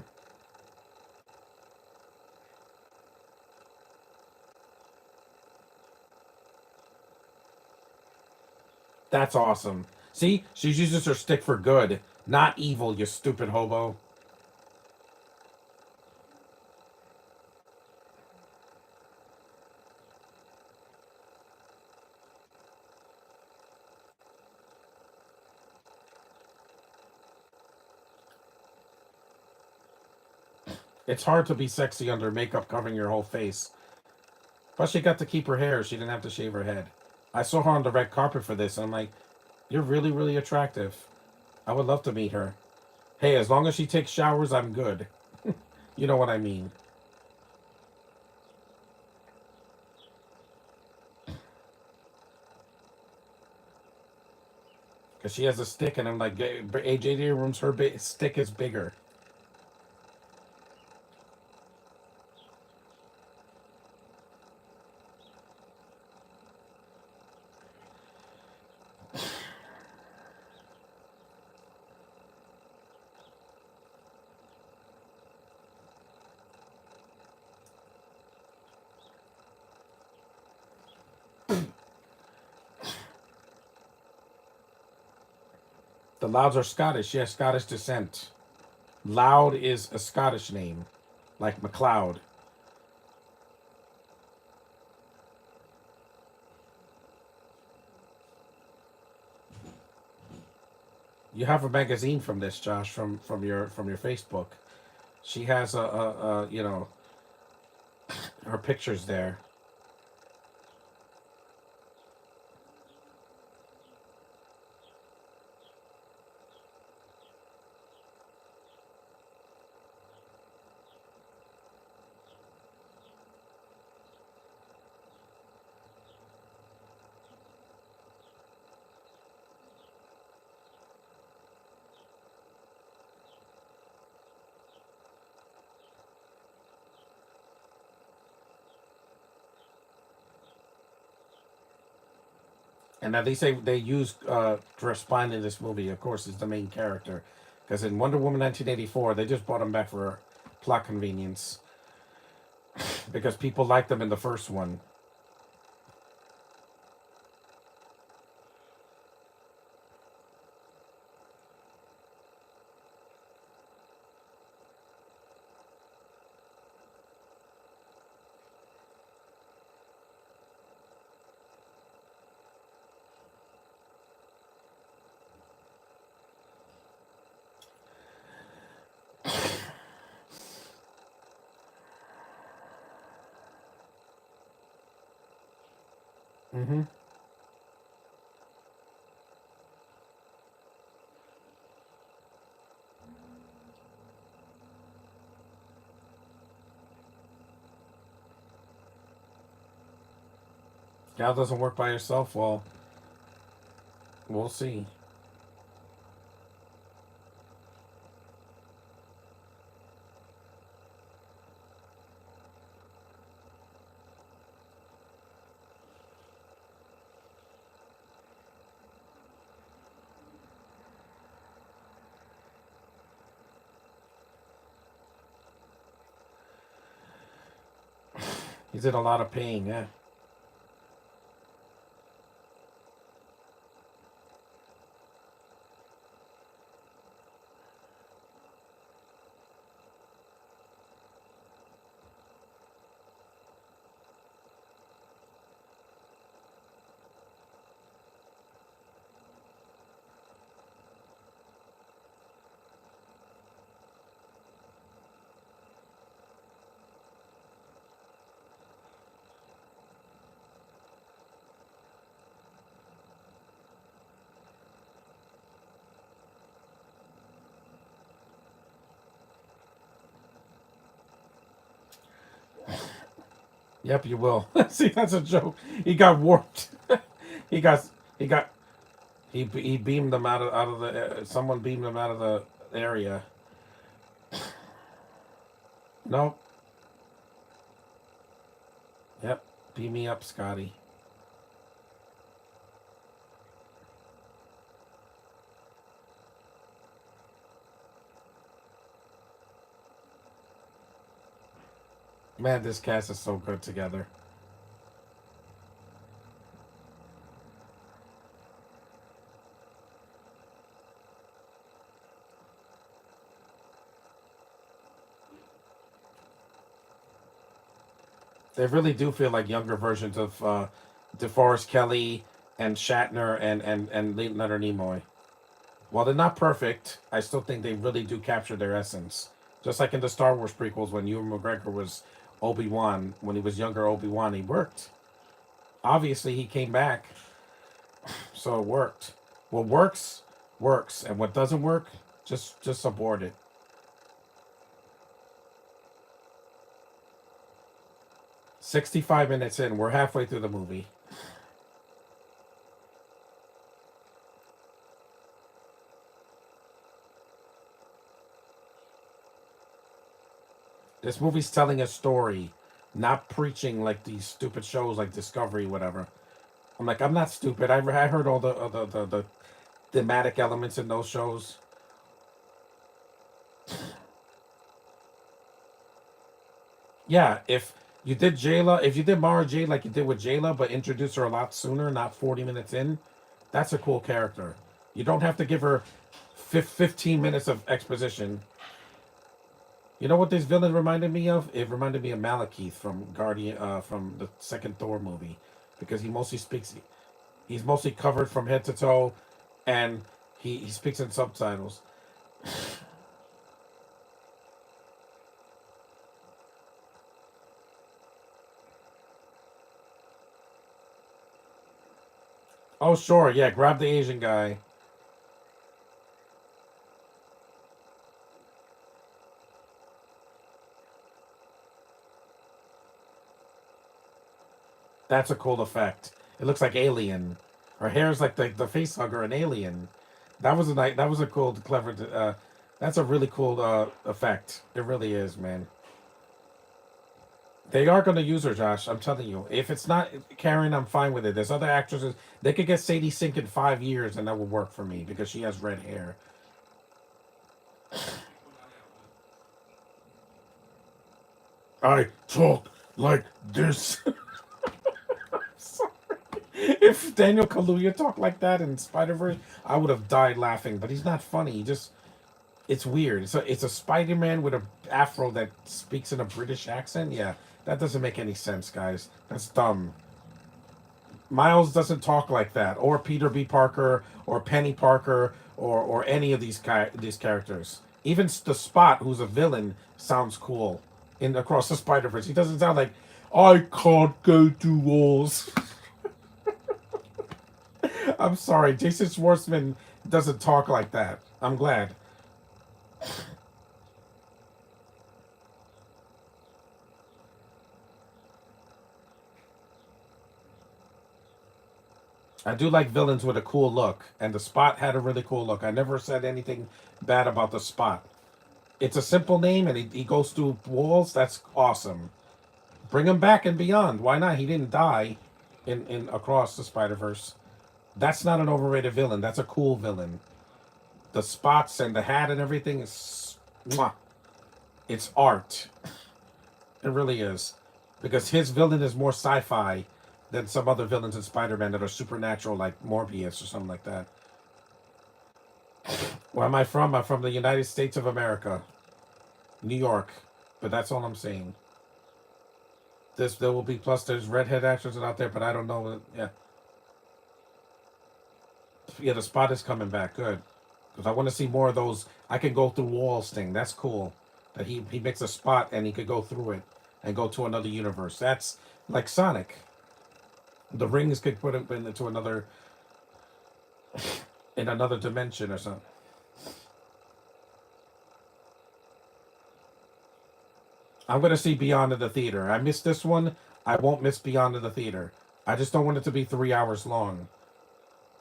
That's awesome. See, she uses her stick for good, not evil. You stupid hobo. It's hard to be sexy under makeup covering your whole face. Plus, she got to keep her hair. She didn't have to shave her head. I saw her on the red carpet for this, and I'm like, you're really, really attractive. I would love to meet her. Hey, as long as she takes showers, I'm good. You know what I mean. Because she has a stick, and I'm like, AJ Abrams, her stick is bigger. The Louds are Scottish. She has Scottish descent. Loud is a Scottish name, like McLeod. You have a magazine from this, Josh, from your Facebook. She has her pictures there. And now they say they use Chris Pine in this movie. Of course, is the main character, because in Wonder Woman 1984 they just brought him back for plot convenience because people liked them in the first one. Mm-hmm. Gal doesn't work by herself. Well, we'll see. He's in a lot of pain. Yeah. Yep, you will. See, that's a joke. He got warped. he got he got he beamed them out of the someone beamed them out of the area. Nope. Yep. Beam me up, Scotty. Man, this cast is so good together. They really do feel like younger versions of DeForest Kelly and Shatner and Leonard Nimoy. While they're not perfect, I still think they really do capture their essence. Just like in the Star Wars prequels, when Ewan McGregor was Obi-Wan, when he was younger Obi-Wan, he worked. Obviously, he came back, so it worked. What works, works, and what doesn't work, just abort it. 65 minutes in, we're halfway through the movie. This movie's telling a story, not preaching like these stupid shows like Discovery, whatever. I'm like, I'm not stupid. I heard all the thematic elements in those shows. Yeah, if you did Jayla, if you did Mara Jade like you did with Jayla, but introduce her a lot sooner, not 40 minutes in, that's a cool character. You don't have to give her 15 minutes of exposition. You know what this villain reminded me of? It reminded me of Malekith from Guardian, from the second Thor movie, because he mostly speaks. He's mostly covered from head to toe, and he speaks in subtitles. Oh sure, yeah, grab the Asian guy. That's a cool effect. It looks like Alien. Her hair's like the face hugger in Alien. That was a nice. That was a cool, clever. That's a really cool effect. It really is, man. They are going to use her, Josh. I'm telling you. If it's not Karen, I'm fine with it. There's other actresses. They could get Sadie Sink in 5 years, and that would work for me because she has red hair. I talk like this. If Daniel Kaluuya talked like that in Spider Verse, I would have died laughing. But he's not funny. He just it's weird. It's a Spider Man with a afro that speaks in a British accent. Yeah, that doesn't make any sense, guys. That's dumb. Miles doesn't talk like that, or Peter B. Parker, or Penny Parker, or any of these characters. Even the Spot, who's a villain, sounds cool in Across the Spider Verse. He doesn't sound like I can't go through walls. I'm sorry, Jason Schwartzman doesn't talk like that. I'm glad. I do like villains with a cool look, and the Spot had a really cool look. I never said anything bad about the Spot. It's a simple name, and he goes through walls. That's awesome. Bring him back and beyond. Why not? He didn't die in Across the Spider Verse. That's not an overrated villain. That's a cool villain. The spots and the hat and everything is, mwah, it's art. It really is, because his villain is more sci-fi than some other villains in Spider-Man that are supernatural, like Morbius or something like that. Where am I from? I'm from the United States of America, New York. But that's all I'm saying. There will be plus. There's redhead actors out there, but I don't know. Yeah, yeah. The Spot is coming back. Good, because I want to see more of those. I can go through walls thing. That's cool. That he makes a spot and he could go through it and go to another universe. That's like Sonic. The rings could put him into another in another dimension or something. I'm gonna see Beyond in the theater. I missed this one. I won't miss Beyond in the theater. I just don't want it to be 3 hours long.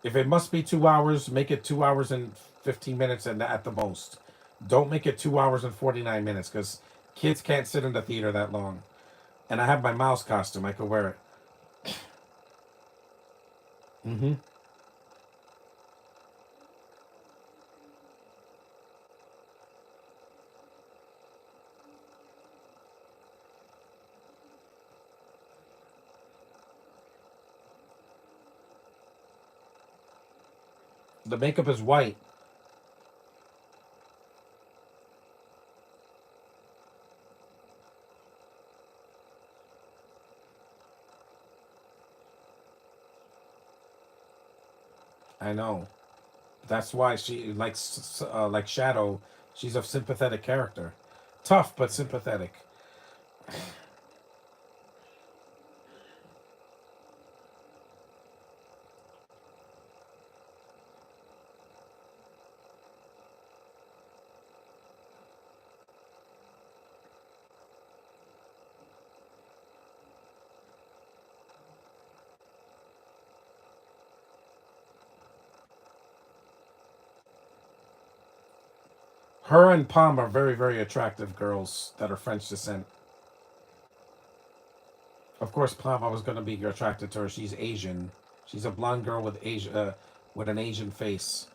If it must be 2 hours, make it 2 hours and 15 minutes and at the most. Don't make it 2 hours and 49 minutes because kids can't sit in the theater that long. And I have my mouse costume. I could wear it. Mm-hmm. The makeup is white. I know. That's why she likes like Shadow. She's a sympathetic character, tough but sympathetic. Her and Palm are very, very attractive girls that are French descent. Of course, Palm, I was going to be attracted to her. She's Asian. She's a blonde girl with with an Asian face.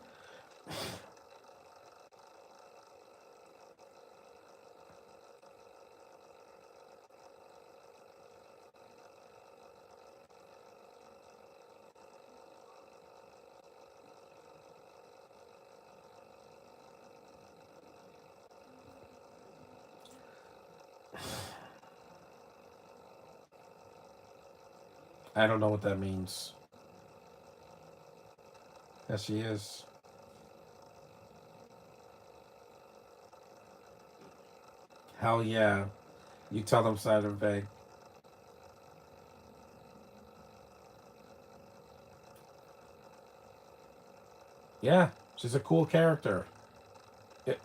I don't know what that means. Yes, she is. Hell yeah. You tell them side of Bay. Yeah, she's a cool character. I-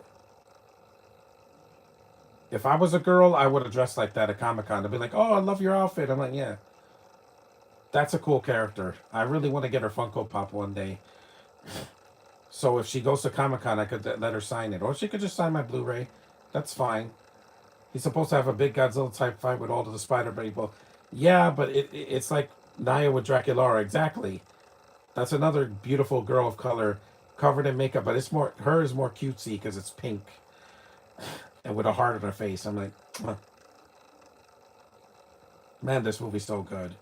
If I was a girl, I would have dressed like that at Comic Con. They'd be like, "Oh, I love your outfit." I'm like, "Yeah, that's a cool character. I really want to get her Funko Pop one day." So if she goes to Comic Con, I could let her sign it, or she could just sign my Blu-ray. That's fine. He's supposed to have a big Godzilla type fight with all of the Spider people. Yeah, but it's like Naya with Draculaura. Exactly. That's another beautiful girl of color, covered in makeup, but it's more her is more cutesy because it's pink and with a heart on her face. I'm like, "Huh. Man, this movie's so good."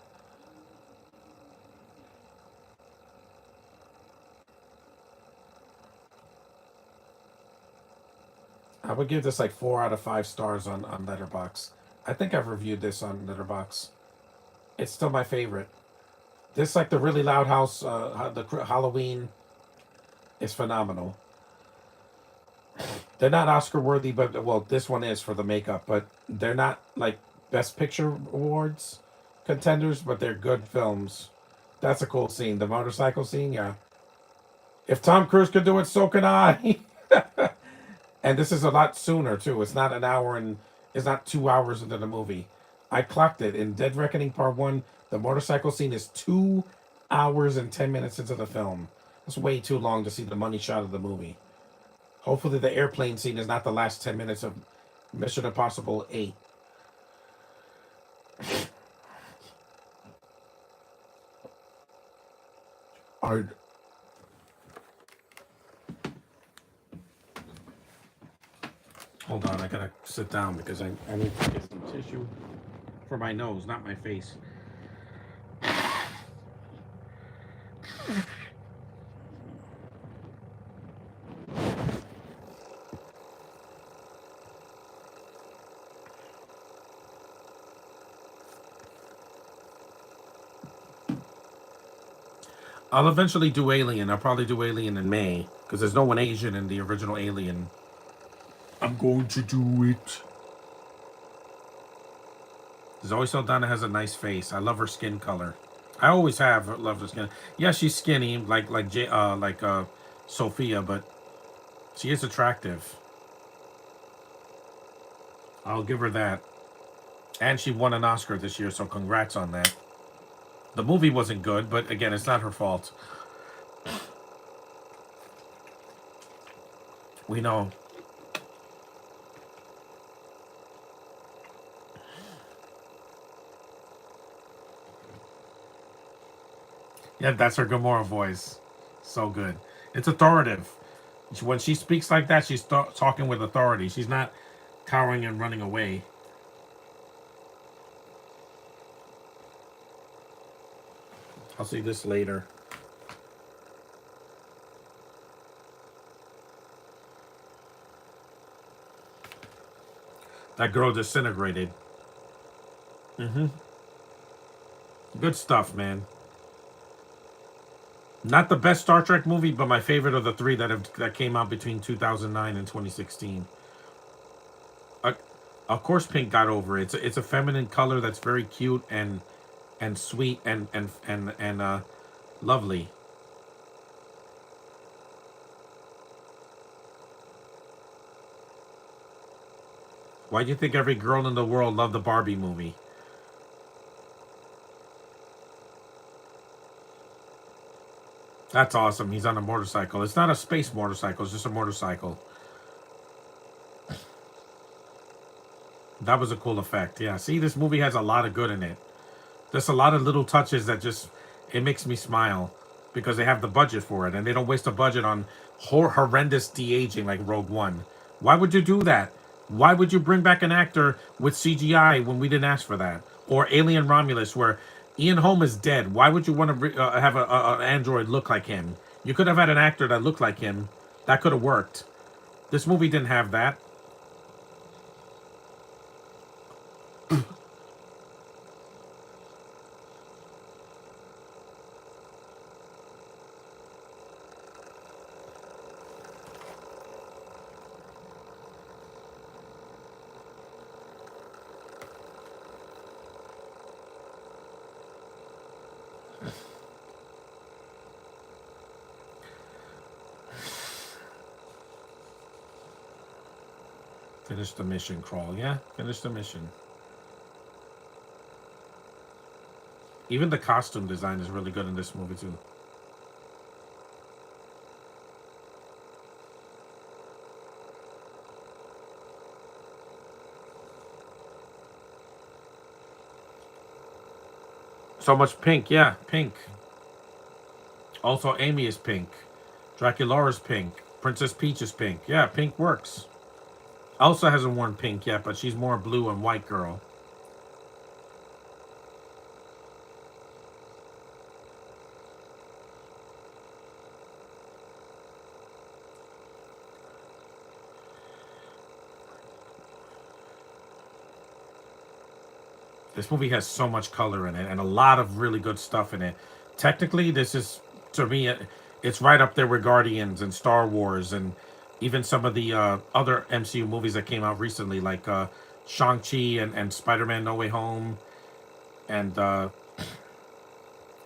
I would give this like 4 out of 5 stars on Letterbox. I think I've reviewed this on Letterbox. It's still my favorite. This like the really loud house, Halloween is phenomenal. They're not Oscar worthy, but well, this one is for the makeup. But they're not like Best Picture awards contenders, but they're good films. That's a cool scene. The motorcycle scene, yeah. If Tom Cruise could do it, so can I. And this is a lot sooner too. It's not an hour and it's not 2 hours into the movie. I clocked it in Dead Reckoning Part One. The motorcycle scene is 2 hours and 10 minutes into the film. That's way too long to see the money shot of the movie. Hopefully, the airplane scene is not the last 10 minutes of Mission Impossible 8. Are hold on, I gotta sit down because I need to get some tissue for my nose, not my face. I'll eventually do Alien. I'll probably do Alien in May because there's no one Asian in the original Alien. I'm going to do it. Zoe Saldana has a nice face. I love her skin color. I always have loved her skin. Yeah, she's skinny, like Sophia, but she is attractive. I'll give her that. And she won an Oscar this year, so congrats on that. The movie wasn't good, but again, it's not her fault. We know. Yeah, that's her Gamora voice. So good. It's authoritative. When she speaks like that, she's talking with authority. She's not cowering and running away. I'll see this later. That girl disintegrated. Mm-hmm. Good stuff, man. Not the best Star Trek movie, but my favorite of the three that came out between 2009 and 2016. Uh, of course, Pink got over it. It's a feminine color that's very cute and sweet and lovely. Why do you think every girl in the world loved the Barbie movie? That's awesome. He's on a motorcycle. It's not a space motorcycle. It's just a motorcycle. That was a cool effect. Yeah. See, this movie has a lot of good in it. There's a lot of little touches that just it makes me smile because they have the budget for it and they don't waste a budget on horrendous de-aging like Rogue One. Why would you do that? Why would you bring back an actor with CGI when we didn't ask for that? Or Alien Romulus, where Ian Holm is dead. Why would you want to have an android look like him? You could have had an actor that looked like him. That could have worked. This movie didn't have that. Finish the mission, Crawl. Yeah, finish the mission. Even the costume design is really good in this movie too. So much pink, yeah, pink. Also, Amy is pink. Draculaura's pink. Princess Peach is pink. Yeah, pink works. Elsa hasn't worn pink yet, but she's more blue and white girl. This movie has so much color in it and a lot of really good stuff in it. Technically, this is, to me, it's right up there with Guardians and Star Wars and even some of the other MCU movies that came out recently, like Shang-Chi and Spider-Man No Way Home. And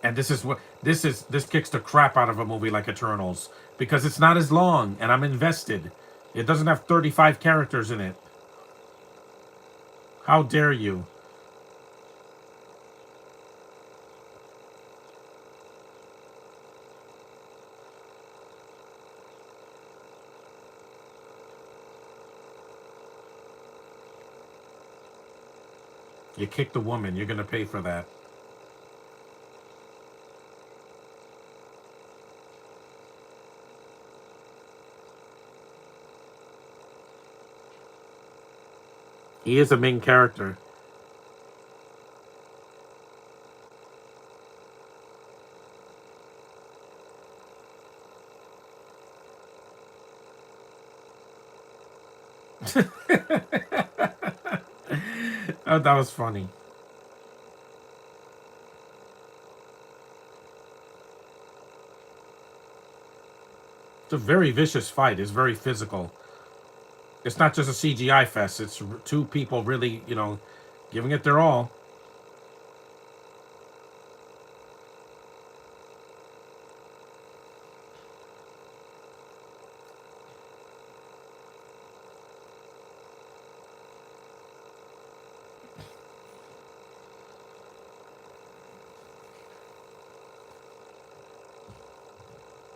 this is what this kicks the crap out of a movie like Eternals because it's not as long and I'm invested. It doesn't have 35 characters in it. How dare you? You kicked a woman, you're gonna pay for that. He is a main character. Oh, that was funny. It's a very vicious fight. It's very physical. It's not just a CGI fest. It's two people really, giving it their all.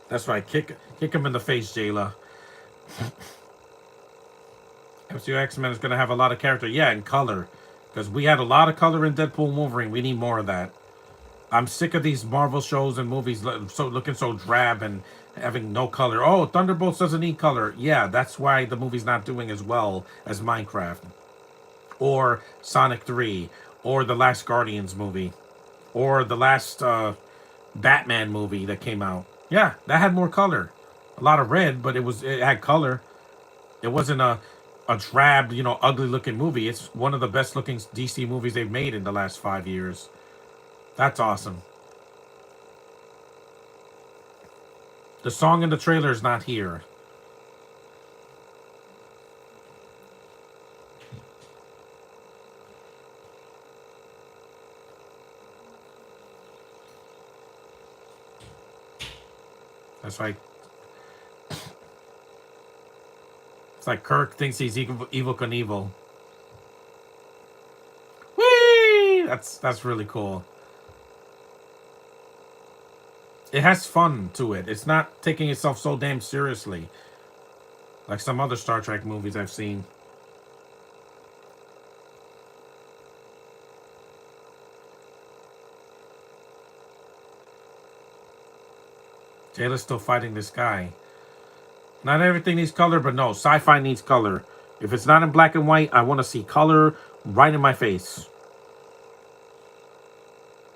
That's right. Kick him in the face, Jayla. MCU X-Men is going to have a lot of character. Yeah, and color. Because we had a lot of color in Deadpool and Wolverine. We need more of that. I'm sick of these Marvel shows and movies looking so drab and having no color. Oh, Thunderbolts doesn't need color. Yeah, that's why the movie's not doing as well as Minecraft. Or Sonic 3. Or the last Guardians movie. Or the last Batman movie that came out. Yeah, that had more color. A lot of red, but it had color. It wasn't a drab, ugly looking movie. It's one of the best looking DC movies they've made in the last 5 years. That's awesome. The song in the trailer is not here. That's right. It's like Kirk thinks he's Evil Knievel. Whee! That's really cool. It has fun to it. It's not taking itself so damn seriously. Like some other Star Trek movies I've seen. Jayla's still fighting this guy. Not everything needs color, but no, sci-fi needs color. If it's not in black and white, I want to see color right in my face.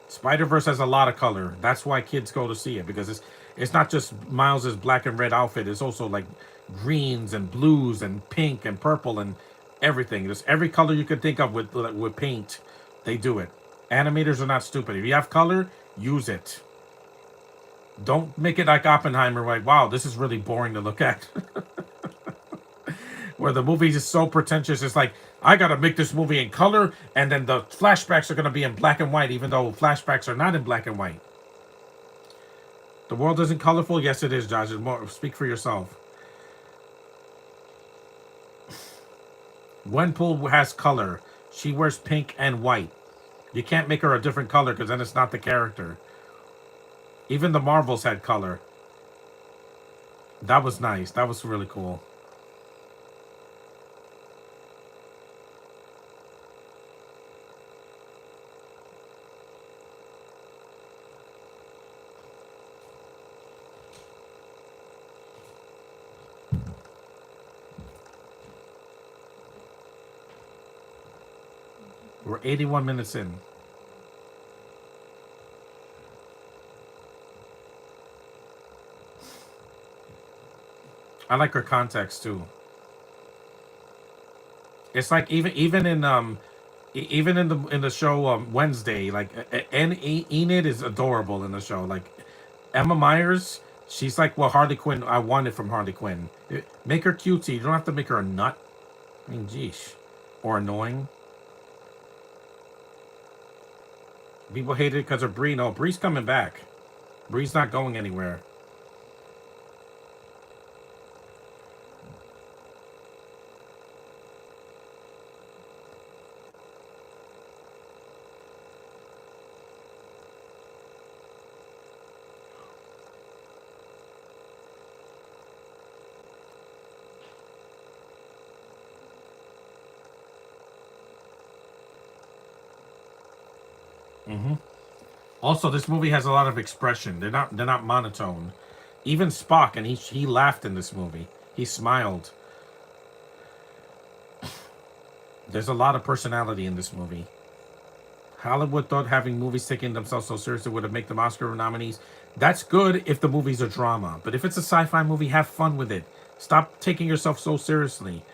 Spider-Verse has a lot of color. That's why kids go to see it, because it's not just Miles's black and red outfit. It's also like greens and blues and pink and purple and everything. Just every color you could think of with paint, they do it. Animators are not stupid. If you have color, use it. Don't make it like Oppenheimer, like, wow, this is really boring to look at. Where the movie is so pretentious, it's like, I gotta make this movie in color, and then the flashbacks are gonna be in black and white, even though flashbacks are not in black and white. The world isn't colorful? Yes, it is, Josh. It's more, speak for yourself. Gwenpool has color. She wears pink and white. You can't make her a different color because then it's not the character. Even the Marvels had color. That was nice. That was really cool. We're 81 minutes in. I like her context too. It's like even in the show Wednesday, like Enid is adorable in the show. Like Emma Myers, she's like what Harley Quinn I wanted from Harley Quinn. Make her cutesy. You don't have to make her a nut. I mean, geesh, or annoying. People hate it because of Bree. No, Bree's coming back. Bree's not going anywhere. Mm-hmm. Also, this movie has a lot of expression. They're not monotone. Even Spock, and he laughed in this movie. He smiled. There's a lot of personality in this movie. Hollywood thought having movies taking themselves so seriously would have made them Oscar nominees. That's good if the movie's a drama. But if it's a sci-fi movie, have fun with it. Stop taking yourself so seriously.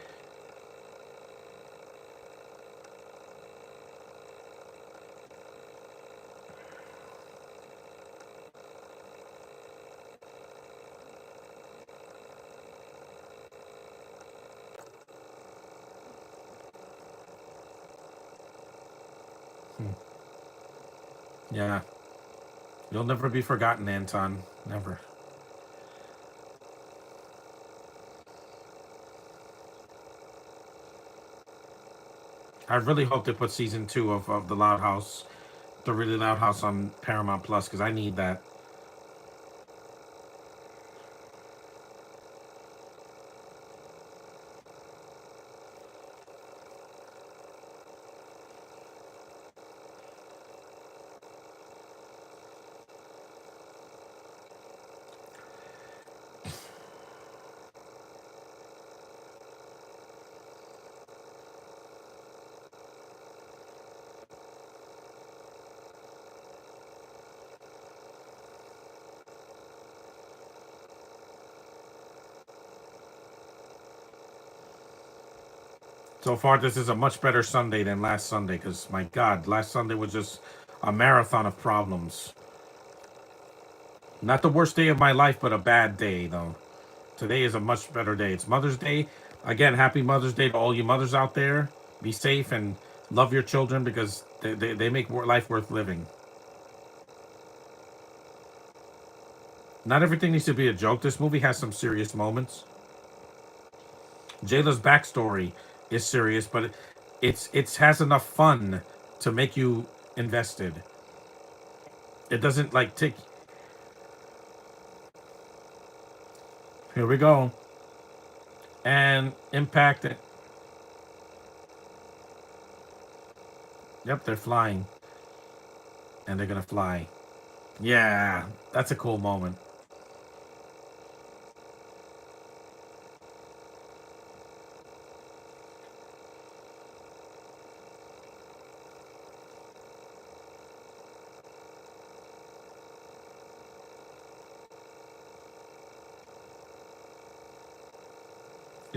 Yeah. You'll never be forgotten, Anton. Never. I really hope they put season 2 of The Loud House, The Really Loud House on Paramount Plus, because I need that. So far, this is a much better Sunday than last Sunday, because, my God, last Sunday was just a marathon of problems. Not the worst day of my life, but a bad day, though. Today is a much better day. It's Mother's Day. Again, happy Mother's Day to all you mothers out there. Be safe and love your children, because they make life worth living. Not everything needs to be a joke. This movie has some serious moments. Jayla's backstory is serious, but it has enough fun to make you invested. It doesn't like take. Here we go. And impact it. Yep, they're flying. And they're gonna fly. Yeah, that's a cool moment.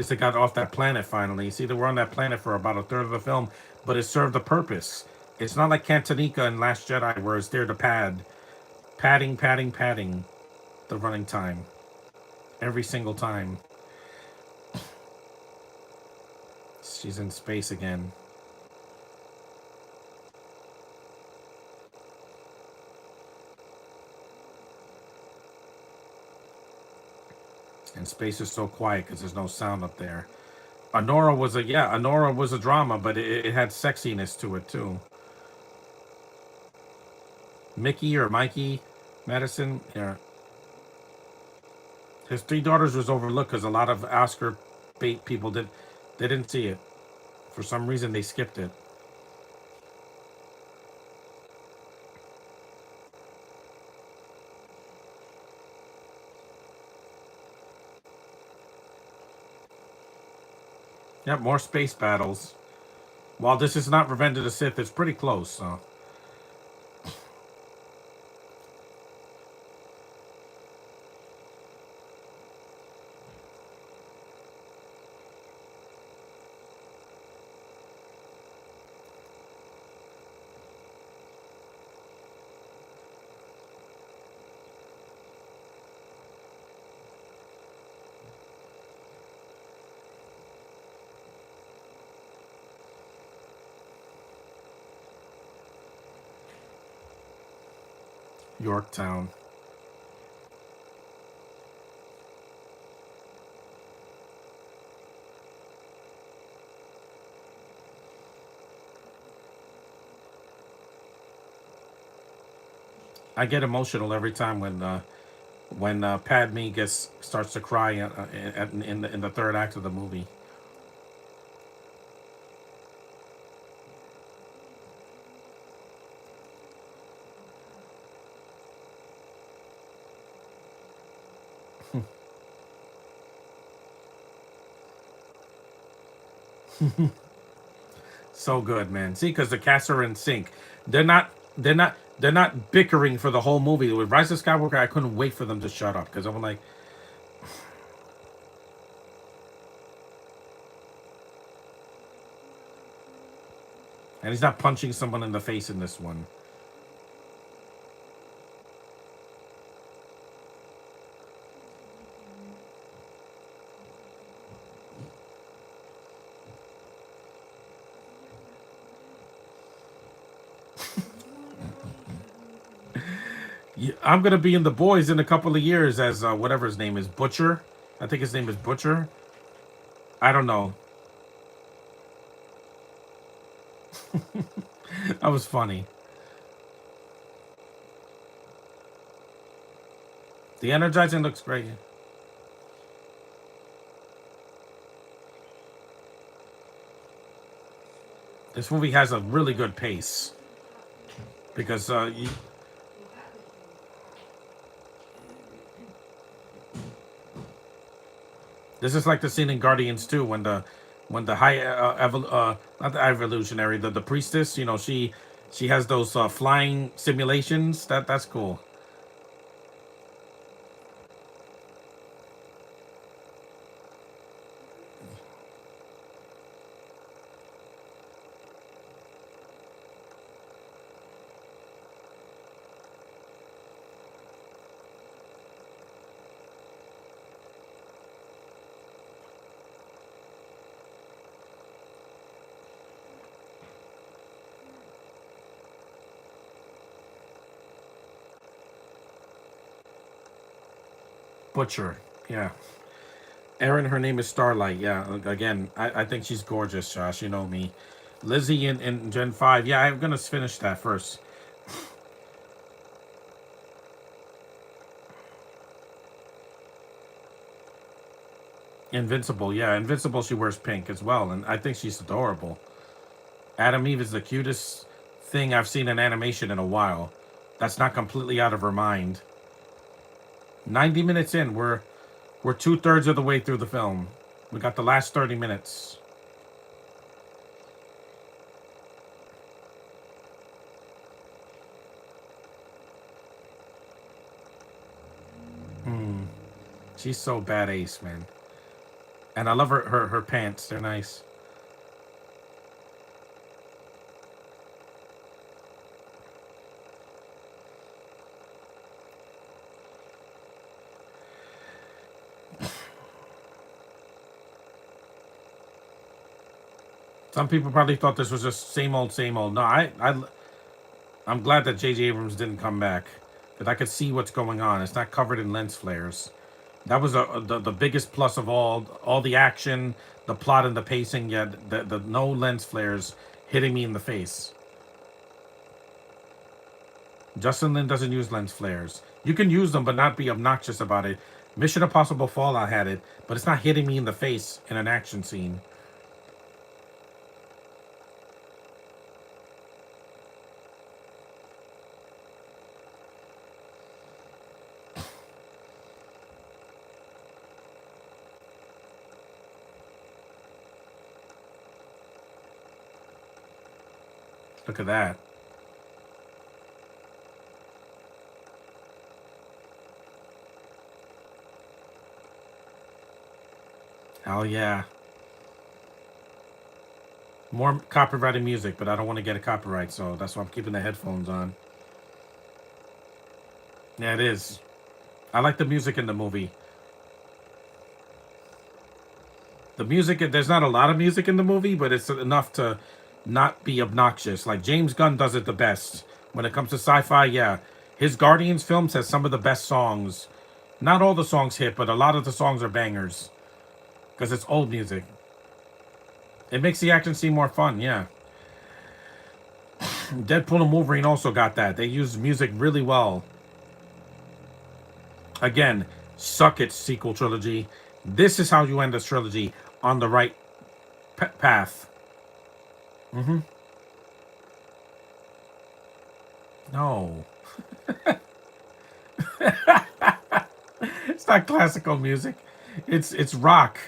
Just they got off that planet finally. See, they were on that planet for about a third of the film, but it served a purpose. It's not like Cantonica in Last Jedi where it's there to padding the running time every single time. She's in space again. And space is so quiet because there's no sound up there. Honora was a drama, but it had sexiness to it too. Mickey or Mikey Madison, yeah. His Three Daughters was overlooked because a lot of Oscar bait people they didn't see it. For some reason they skipped it. Yep, more space battles. While this is not Revenge of the Sith, it's pretty close, so. Yorktown. I get emotional every time when Padme starts to cry in the third act of the movie. So good, man. See, because the cats are in sync. They're not bickering for the whole movie. With Rise of Skywalker, I couldn't wait for them to shut up because I'm like, and he's not punching someone in the face in this one. Yeah, I'm gonna be in The Boys in a couple of years as whatever his name is, Butcher. I think his name is Butcher. I don't know. That was funny. The energizing looks great. This movie has a really good pace because this is like the scene in Guardians 2 when the high not the evolutionary the priestess, you know, she has those flying simulations. That's cool. Butcher, yeah. Erin, her name is Starlight. Yeah, again, I think she's gorgeous, Josh. You know me. Lizzie in Gen 5. Yeah, I'm gonna finish that first. Invincible, yeah, Invincible. She wears pink as well, and I think she's adorable. Adam Eve is the cutest thing I've seen in animation in a while. That's not completely out of her mind. 90 minutes in, we're 2/3 of the way through the film. We got the last 30 minutes. She's so bad ace, man. And I love her pants. They're nice. Some people probably thought this was just same old, same old. No, I'm glad that J.J. Abrams didn't come back, because I could see what's going on. It's not covered in lens flares. That was the biggest plus of all the action, the plot, and the pacing. Yet the no lens flares hitting me in the face. Justin Lin doesn't use lens flares. You can use them, but not be obnoxious about it. Mission Impossible Fallout had it, but it's not hitting me in the face in an action scene. Look at that. Hell yeah. More copyrighted music, but I don't want to get a copyright, so that's why I'm keeping the headphones on. Yeah, it is. I like the music in the movie. The music, there's not a lot of music in the movie, but it's enough to not be obnoxious. Like James Gunn does it the best. When it comes to sci-fi, yeah. His Guardians films has some of the best songs. Not all the songs hit, but a lot of the songs are bangers. Because it's old music. It makes the action seem more fun, yeah. Deadpool and Wolverine also got that. They use music really well. Again, suck it, sequel trilogy. This is how you end this trilogy on the right path. Mm-hmm. No. It's not classical music. It's rock.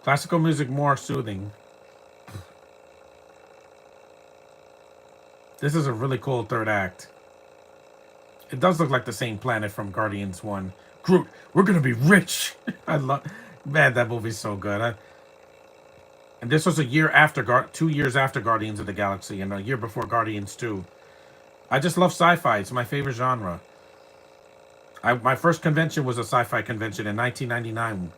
Classical music more soothing. This is a really cool third act. It does look like the same planet from Guardians 1. Groot, we're gonna be rich. I love, man, that movie's so good. And this was a year after 2 years after Guardians of the Galaxy, and a year before Guardians 2. I just love sci-fi. It's my favorite genre. My first convention was a sci-fi convention in 1999.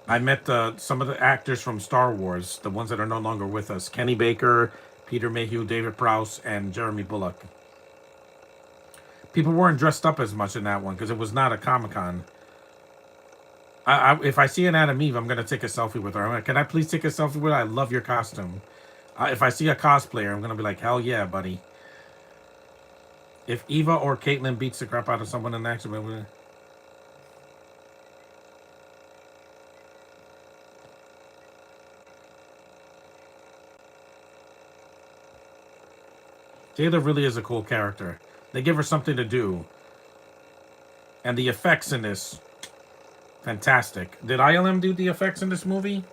I met some of the actors from Star Wars, the ones that are no longer with us. Kenny Baker, Peter Mayhew, David Prowse, and Jeremy Bulloch. People weren't dressed up as much in that one because it was not a Comic-Con. If I see an Adam Eve, I'm going to take a selfie with her. I'm like, can I please take a selfie with her? I love your costume. If I see a cosplayer, I'm going to be like, hell yeah, buddy. If Eva or Caitlyn beats the crap out of someone in action movie. Jayla really is a cool character. They give her something to do. And the effects in this, fantastic. Did ILM do the effects in this movie?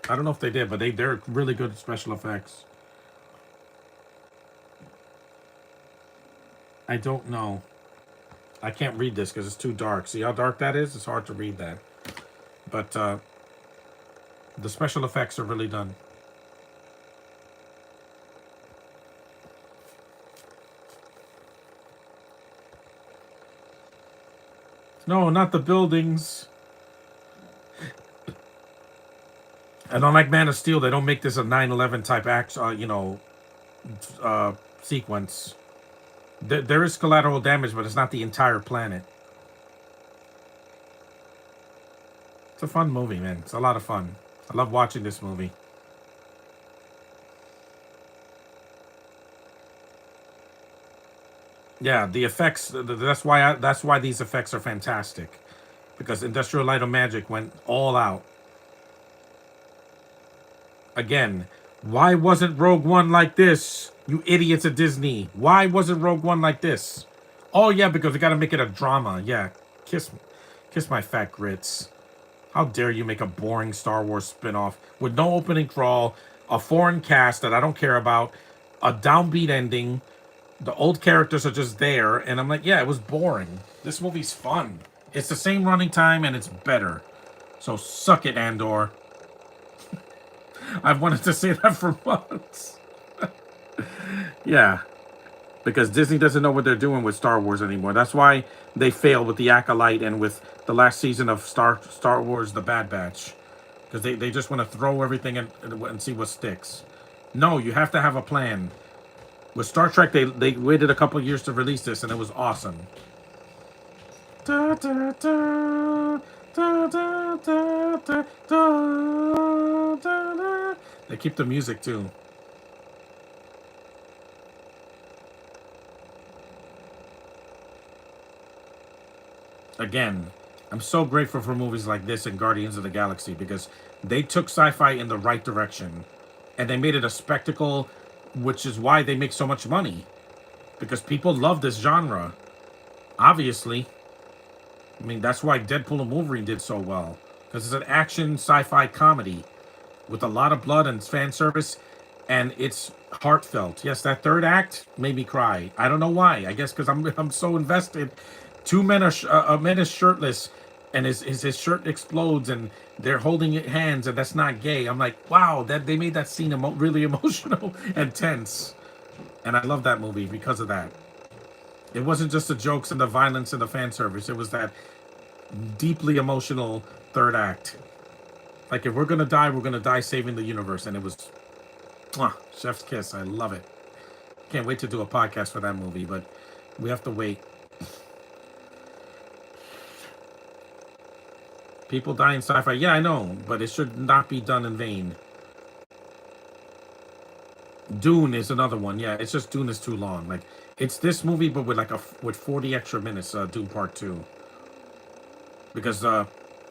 I don't know if they did, but they're really good special effects. I don't know. I can't read this because it's too dark. See how dark that is? It's hard to read that. But the special effects are really done. No, not the buildings. And unlike Man of Steel, they don't make this a 9/11 type sequence. There is collateral damage, but it's not the entire planet. It's a fun movie, man. It's a lot of fun. I love watching this movie. Yeah, the effects. That's why these effects are fantastic, because Industrial Light and Magic went all out. Again, why wasn't Rogue One like this? You idiots at Disney. Why wasn't Rogue One like this? Oh yeah, because we got to make it a drama. Yeah, kiss my fat grits. How dare you make a boring Star Wars spin-off with no opening crawl, a foreign cast that I don't care about, a downbeat ending. The old characters are just there, and I'm like, yeah, it was boring. This movie's fun. It's the same running time, and it's better. So suck it, Andor. I've wanted to say that for months. Yeah, because Disney doesn't know what they're doing with Star Wars anymore. That's why they failed with the Acolyte and with the last season of Star Wars: The Bad Batch, because they just want to throw everything in and see what sticks. No, you have to have a plan. With Star Trek, they waited a couple years to release this, and it was awesome. Da, da, da, da, da, da, da, da, da. They keep the music too. Again, I'm so grateful for movies like this and Guardians of the Galaxy because they took sci-fi in the right direction and they made it a spectacle, which is why they make so much money because people love this genre. Obviously, I mean that's why Deadpool and Wolverine did so well because it's an action sci-fi comedy with a lot of blood and fan service, and it's heartfelt. Yes, that third act made me cry. I don't know why. I guess because I'm so invested. Two men are a man is shirtless, and his shirt explodes, and they're holding hands, and that's not gay. I'm like, wow, that they made that scene really emotional and tense, and I love that movie because of that. It wasn't just the jokes and the violence and the fan service. It was that deeply emotional third act. Like if we're gonna die saving the universe, and it was chef's kiss. I love it. Can't wait to do a podcast for that movie, but we have to wait. People die in sci-fi. Yeah, I know, but it should not be done in vain. Dune is another one. Yeah, it's just Dune is too long. Like it's this movie, but with with 40 extra minutes. Dune Part 2, because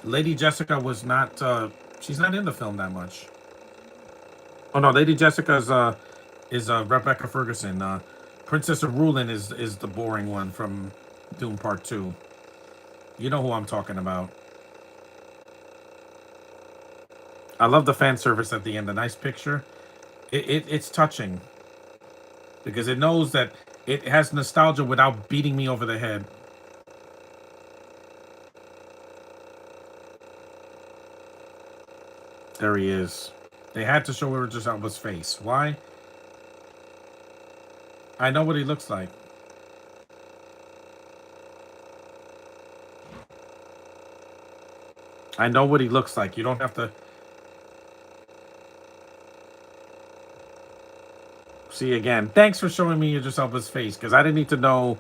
Lady Jessica was not. She's not in the film that much. Oh no, Lady Jessica is Rebecca Ferguson. Princess of Rulin is the boring one from Dune Part 2. You know who I'm talking about. I love the fan service at the end. The nice picture. It's touching because it knows that it has nostalgia without beating me over the head. There he is. They had to show Idris Elba's face. Why? I know what he looks like. I know what he looks like. You don't have to see again. Thanks for showing me Idris Elba's face because I didn't need to know.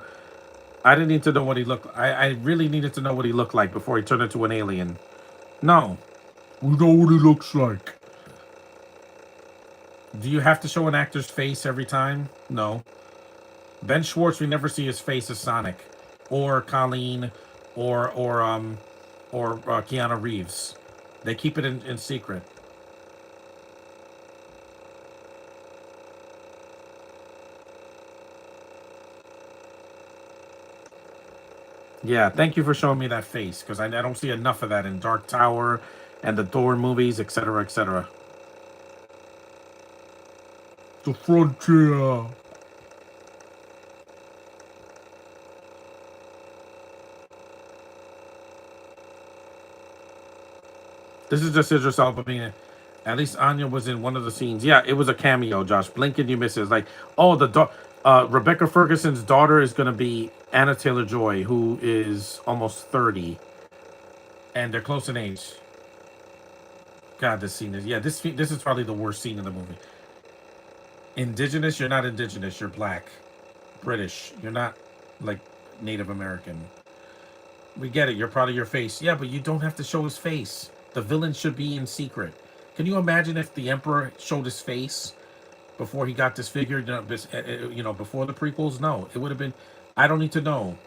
I didn't need to know what he looked. I really needed to know what he looked like before he turned into an alien. No, we know what he looks like. Do you have to show an actor's face every time? No. Ben Schwartz, we never see his face as Sonic, or Colleen, or Keanu Reeves. They keep it in secret. Yeah, thank you for showing me that face because I don't see enough of that in Dark Tower and the Thor movies, etc., etc. The frontier. This is just Idris Elba being. At least Anya was in one of the scenes. Yeah, it was a cameo, Josh. Blink and you miss it. It's like, oh, Rebecca Ferguson's daughter is going to be Anna Taylor-Joy, who is almost 30. And they're close in age. God, this scene is... Yeah, this is probably the worst scene in the movie. Indigenous, you're not indigenous. You're black. British. You're not, like, Native American. We get it. You're proud of your face. Yeah, but you don't have to show his face. The villain should be in secret. Can you imagine if the Emperor showed his face before he got disfigured? Before the prequels? No, it would have been. I don't need to know.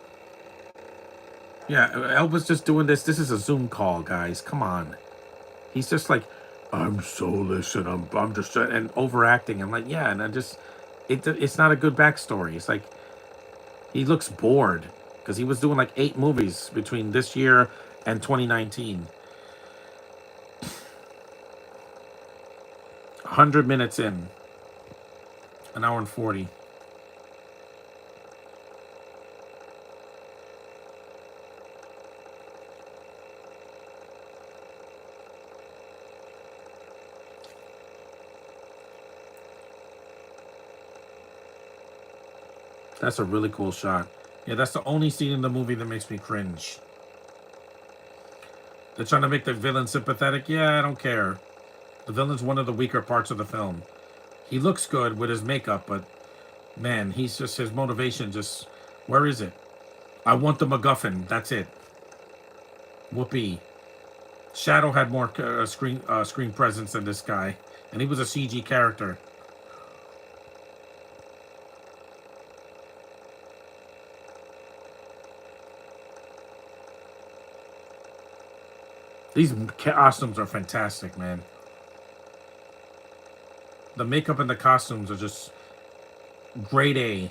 Yeah, Elba's just doing this. This is a Zoom call, guys. Come on. He's just like, I'm soulless and I'm just and overacting. I'm like, yeah, and I just, it's not a good backstory. It's like he looks bored because he was doing like 8 movies between this year and 2019. 100 minutes in. An hour and 40. That's a really cool shot. Yeah, that's the only scene in the movie that makes me cringe. They're trying to make the villain sympathetic. Yeah, I don't care. The villain's one of the weaker parts of the film. He looks good with his makeup, but man, he's just his motivation. Just where is it? I want the MacGuffin. That's it. Whoopee. Shadow had more screen presence than this guy, and he was a CG character. These costumes are fantastic, man. The makeup and the costumes are just grade A.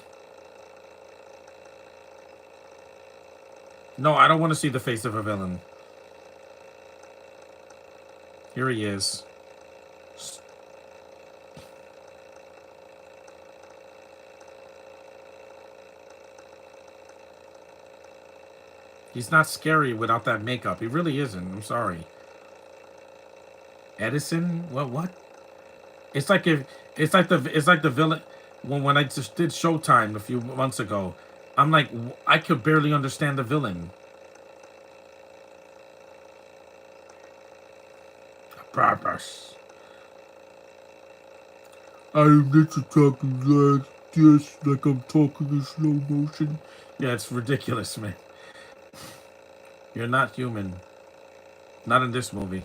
No, I don't want to see the face of a villain. Here he is. He's not scary without that makeup. He really isn't. I'm sorry. Edison? What? It's like if it's like the villain when I just did Showtime a few months ago. I'm like I could barely understand the villain. Purpose. I get to talking like this, like I'm talking in slow motion. Yeah, it's ridiculous, man. You're not human. Not in this movie.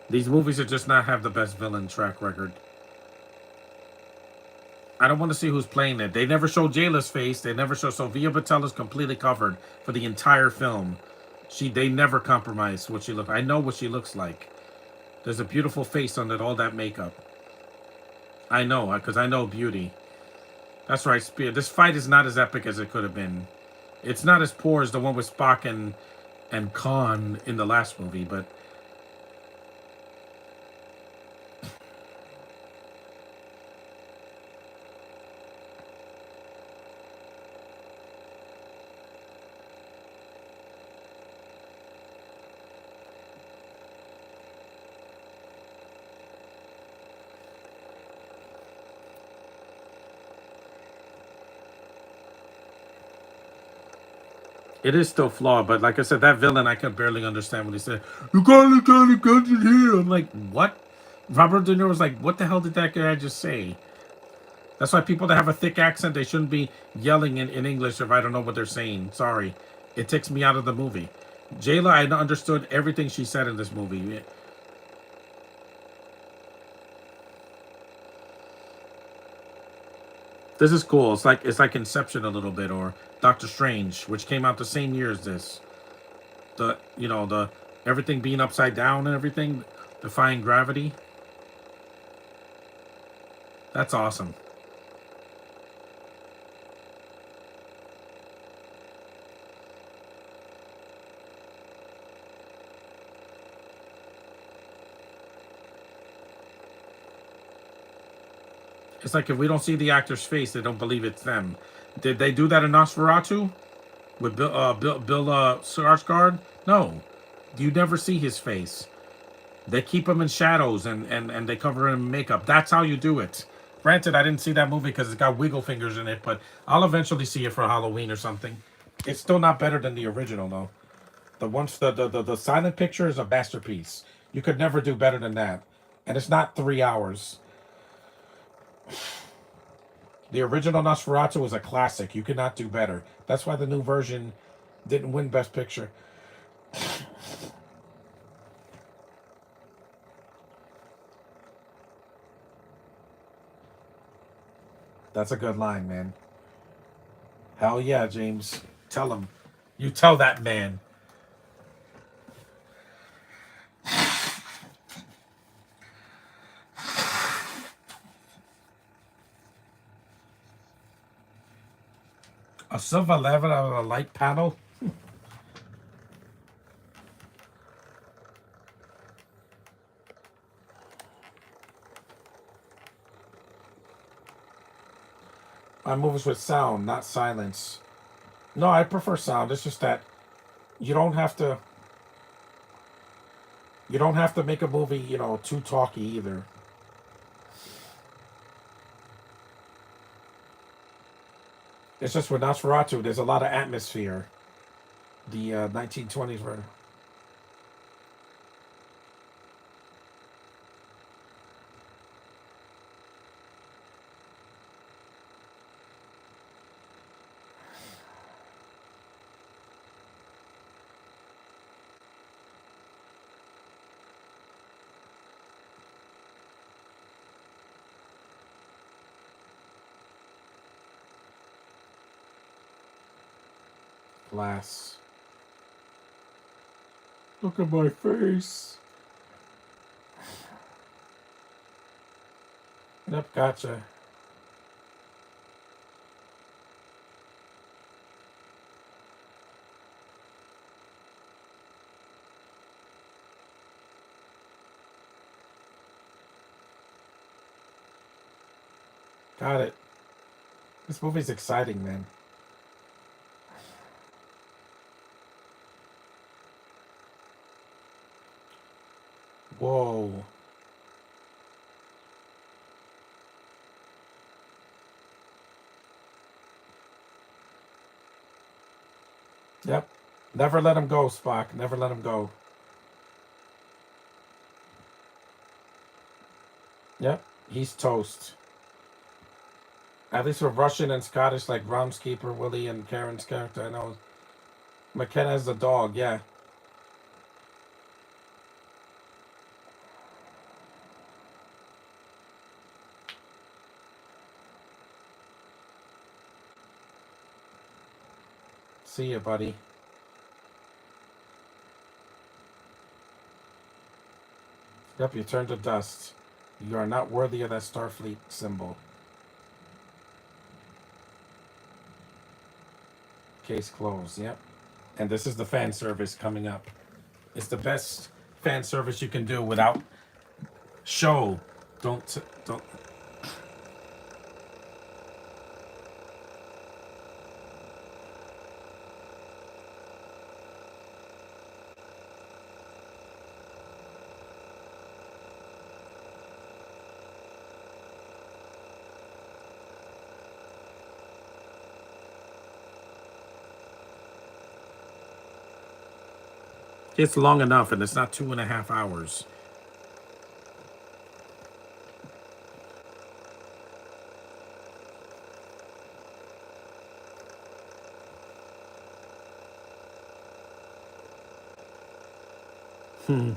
These movies are just not have the best villain track record. I don't want to see who's playing it. They never show Jayla's face. They never show Sofia Boutella's completely covered for the entire film. They never compromise what she look. I know what she looks like. There's a beautiful face under all that makeup. I know, because I know beauty. That's right, Spear. This fight is not as epic as it could have been. It's not as poor as the one with Spock and Khan in the last movie, but it is still flawed. But like I said, that villain, I could barely understand what he said. You gotta get the guns in here. I'm like, what? Robert De Niro was like, what the hell did that guy just say? That's why people that have a thick accent, they shouldn't be yelling in English if I don't know what they're saying. Sorry. It takes me out of the movie. Jayla, I understood everything she said in this movie. This is cool. It's like Inception a little bit, or Doctor Strange, which came out the same year as this. The everything being upside down and everything, defying gravity. That's awesome. It's like if we don't see the actor's face, they don't believe it's them. Did they do that in Nosferatu with Bill Skarsgård? No, you never see his face. They keep him in shadows and they cover him in makeup. That's how you do it. Granted, I didn't see that movie because it's got wiggle fingers in it, but I'll eventually see it for Halloween or something. It's still not better than the original though. The silent picture is a masterpiece. You could never do better than that. And it's not 3 hours. The original Nosferatu was a classic. You could not do better. That's why the new version didn't win Best Picture. That's a good line, man. Hell yeah, James. Tell him. You tell that man. A silver lever out of a light panel? movies with sound, not silence. No, I prefer sound. It's just that you don't have to. You don't have to make a movie, too talky either. It's just with Nosferatu, there's a lot of atmosphere. The 1920s version. Glass. Look at my face. Yep, gotcha. Got it. This movie's exciting, man. Whoa. Yep. Never let him go, Spock. Never let him go. Yep. He's toast. At least with Russian and Scottish, like Groundskeeper, Willie, and Karen's character, I know. McKenna's the dog, yeah. See ya, buddy. Yep, you turn to dust. You are not worthy of that Starfleet symbol. Case closed, yep. And this is the fan service coming up. It's the best fan service you can do without show. Don't. It's long enough, and it's not 2.5 hours. Hmm.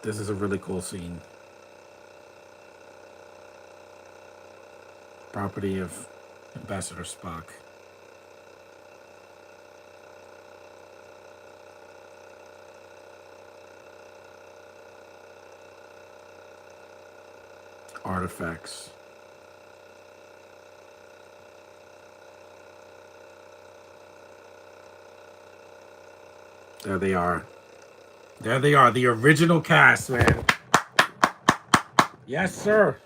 This is a really cool scene. Property of Ambassador Spock. Artifacts. There they are. There they are. The original cast, man. Yes, sir.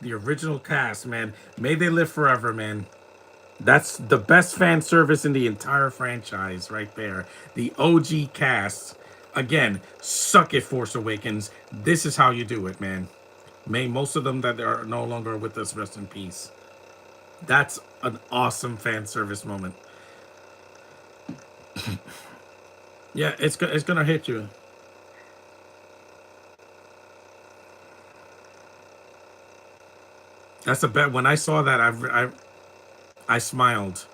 The original cast, man. May they live forever, man. That's the best fan service in the entire franchise right there. The OG cast. Again, suck it, Force Awakens. This is how you do it, man. May most of them that are no longer with us rest in peace. That's an awesome fan service moment. Yeah, it's gonna hit you. That's a bet. When I saw that, I smiled.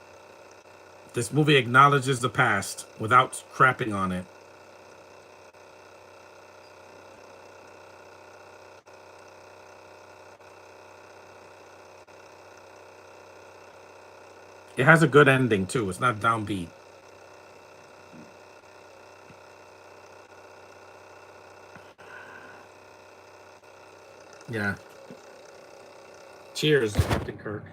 This movie acknowledges the past without crapping on it. It has a good ending too. It's not downbeat. Yeah. Cheers, Captain Kirk.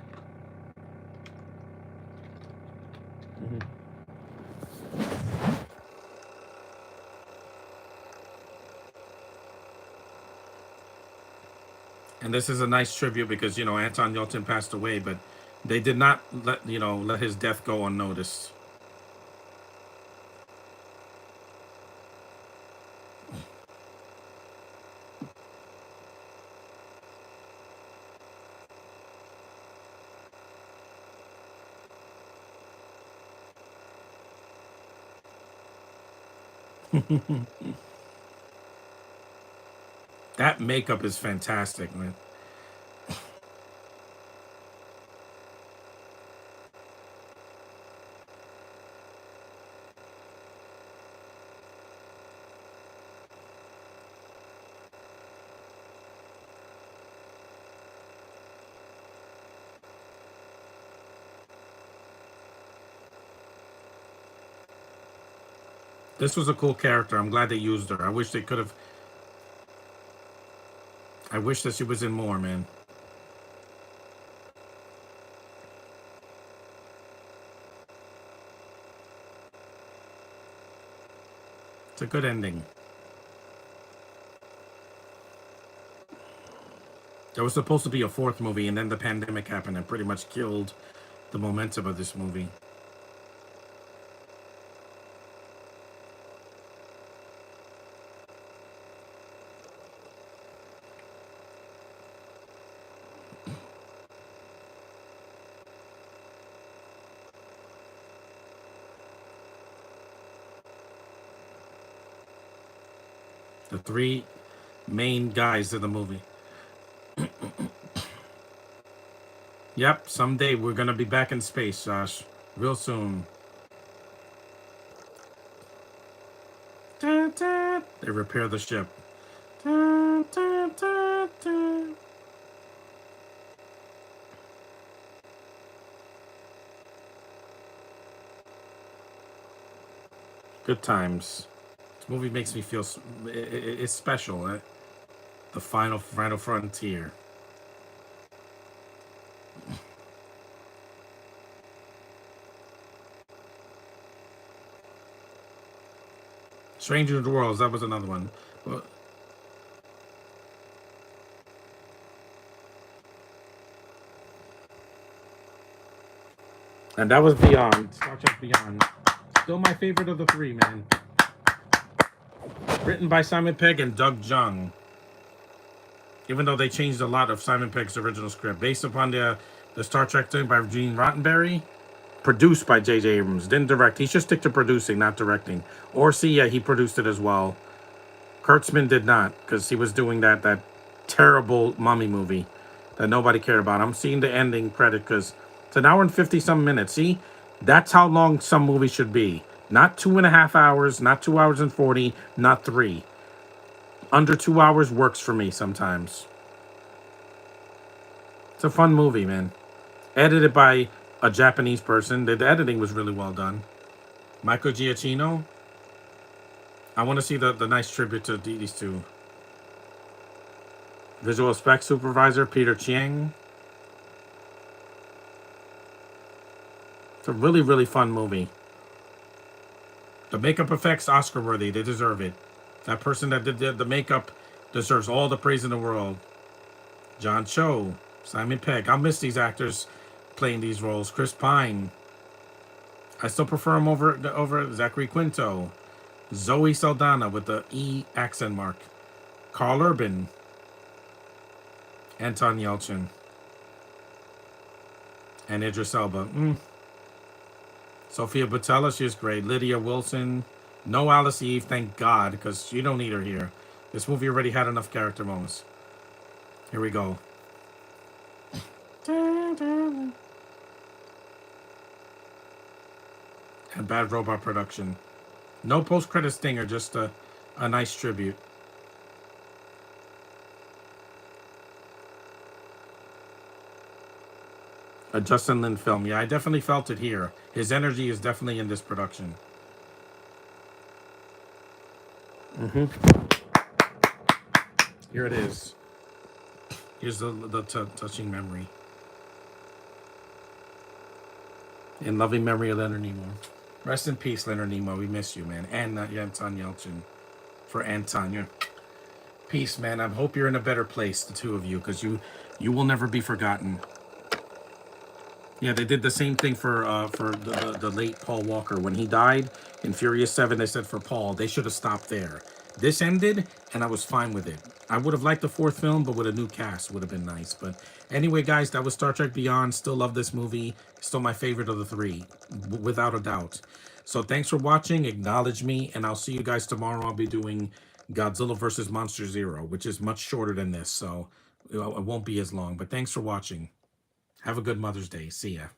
And this is a nice tribute because Anton Yelchin passed away, but they did not let his death go unnoticed. That makeup is fantastic, man. This was a cool character. I'm glad they used her. I wish they could have. I wish that she was in more, man. It's a good ending. There was supposed to be a fourth movie, and then the pandemic happened and pretty much killed the momentum of this movie. The three main guys of the movie. Yep, someday we're gonna be back in space, Josh. Real soon. Da, da. They repair the ship. Da, da, da, da. Good times. This movie makes me feel it's special. The final frontier. Stranger Worlds, that was another one. But and that was Beyond. Star Trek Beyond. Still my favorite of the three, man. Written by Simon Pegg and Doug Jung. Even though they changed a lot of Simon Pegg's original script. Based upon the Star Trek thing by Gene Roddenberry. Produced by J.J. Abrams. Didn't direct. He should stick to producing, not directing. Or see, yeah, he produced it as well. Kurtzman did not, because he was doing that terrible mummy movie that nobody cared about. I'm seeing the ending credit because it's an hour and 50 some minutes. See, that's how long some movies should be. Not 2.5 hours, not 2 hours and 40, not 3. Under 2 hours works for me sometimes. It's a fun movie, man. Edited by a Japanese person. The editing was really well done. Michael Giacchino. I want to see the nice tribute to these two. Visual effects supervisor Peter Chiang. It's a really, really fun movie. The makeup effects, Oscar worthy. They deserve it. That person that did the makeup deserves all the praise in the world. John Cho, Simon Pegg. I'll miss these actors playing these roles. Chris Pine. I still prefer him over Zachary Quinto. Zoe Saldana with the E accent mark. Carl Urban. Anton Yelchin. And Idris Elba. Sophia Boutella, she is great. Lydia Wilson. No Alice Eve, thank God, because you don't need her here. This movie already had enough character moments. Here we go. And Bad Robot production. No post-credit stinger, just a nice tribute. A Justin Lin film. Yeah, I definitely felt it here. His energy is definitely in this production. Here it is. Here's the touching memory. In loving memory of Leonard Nimoy. Rest in peace, Leonard Nimoy. We miss you, man. And Anton Yelchin. For Anton, Peace, man. I hope you're in a better place, the two of you, because you will never be forgotten. Yeah, they did the same thing for the late Paul Walker when he died in Furious 7. They said for Paul, they should have stopped there. This ended, and I was fine with it. I would have liked the fourth film, but with a new cast would have been nice. But anyway, guys, that was Star Trek Beyond. Still love this movie. Still my favorite of the three, without a doubt. So thanks for watching. Acknowledge me, and I'll see you guys tomorrow. I'll be doing Godzilla versus Monster Zero, which is much shorter than this, so it won't be as long. But thanks for watching. Have a good Mother's Day. See ya.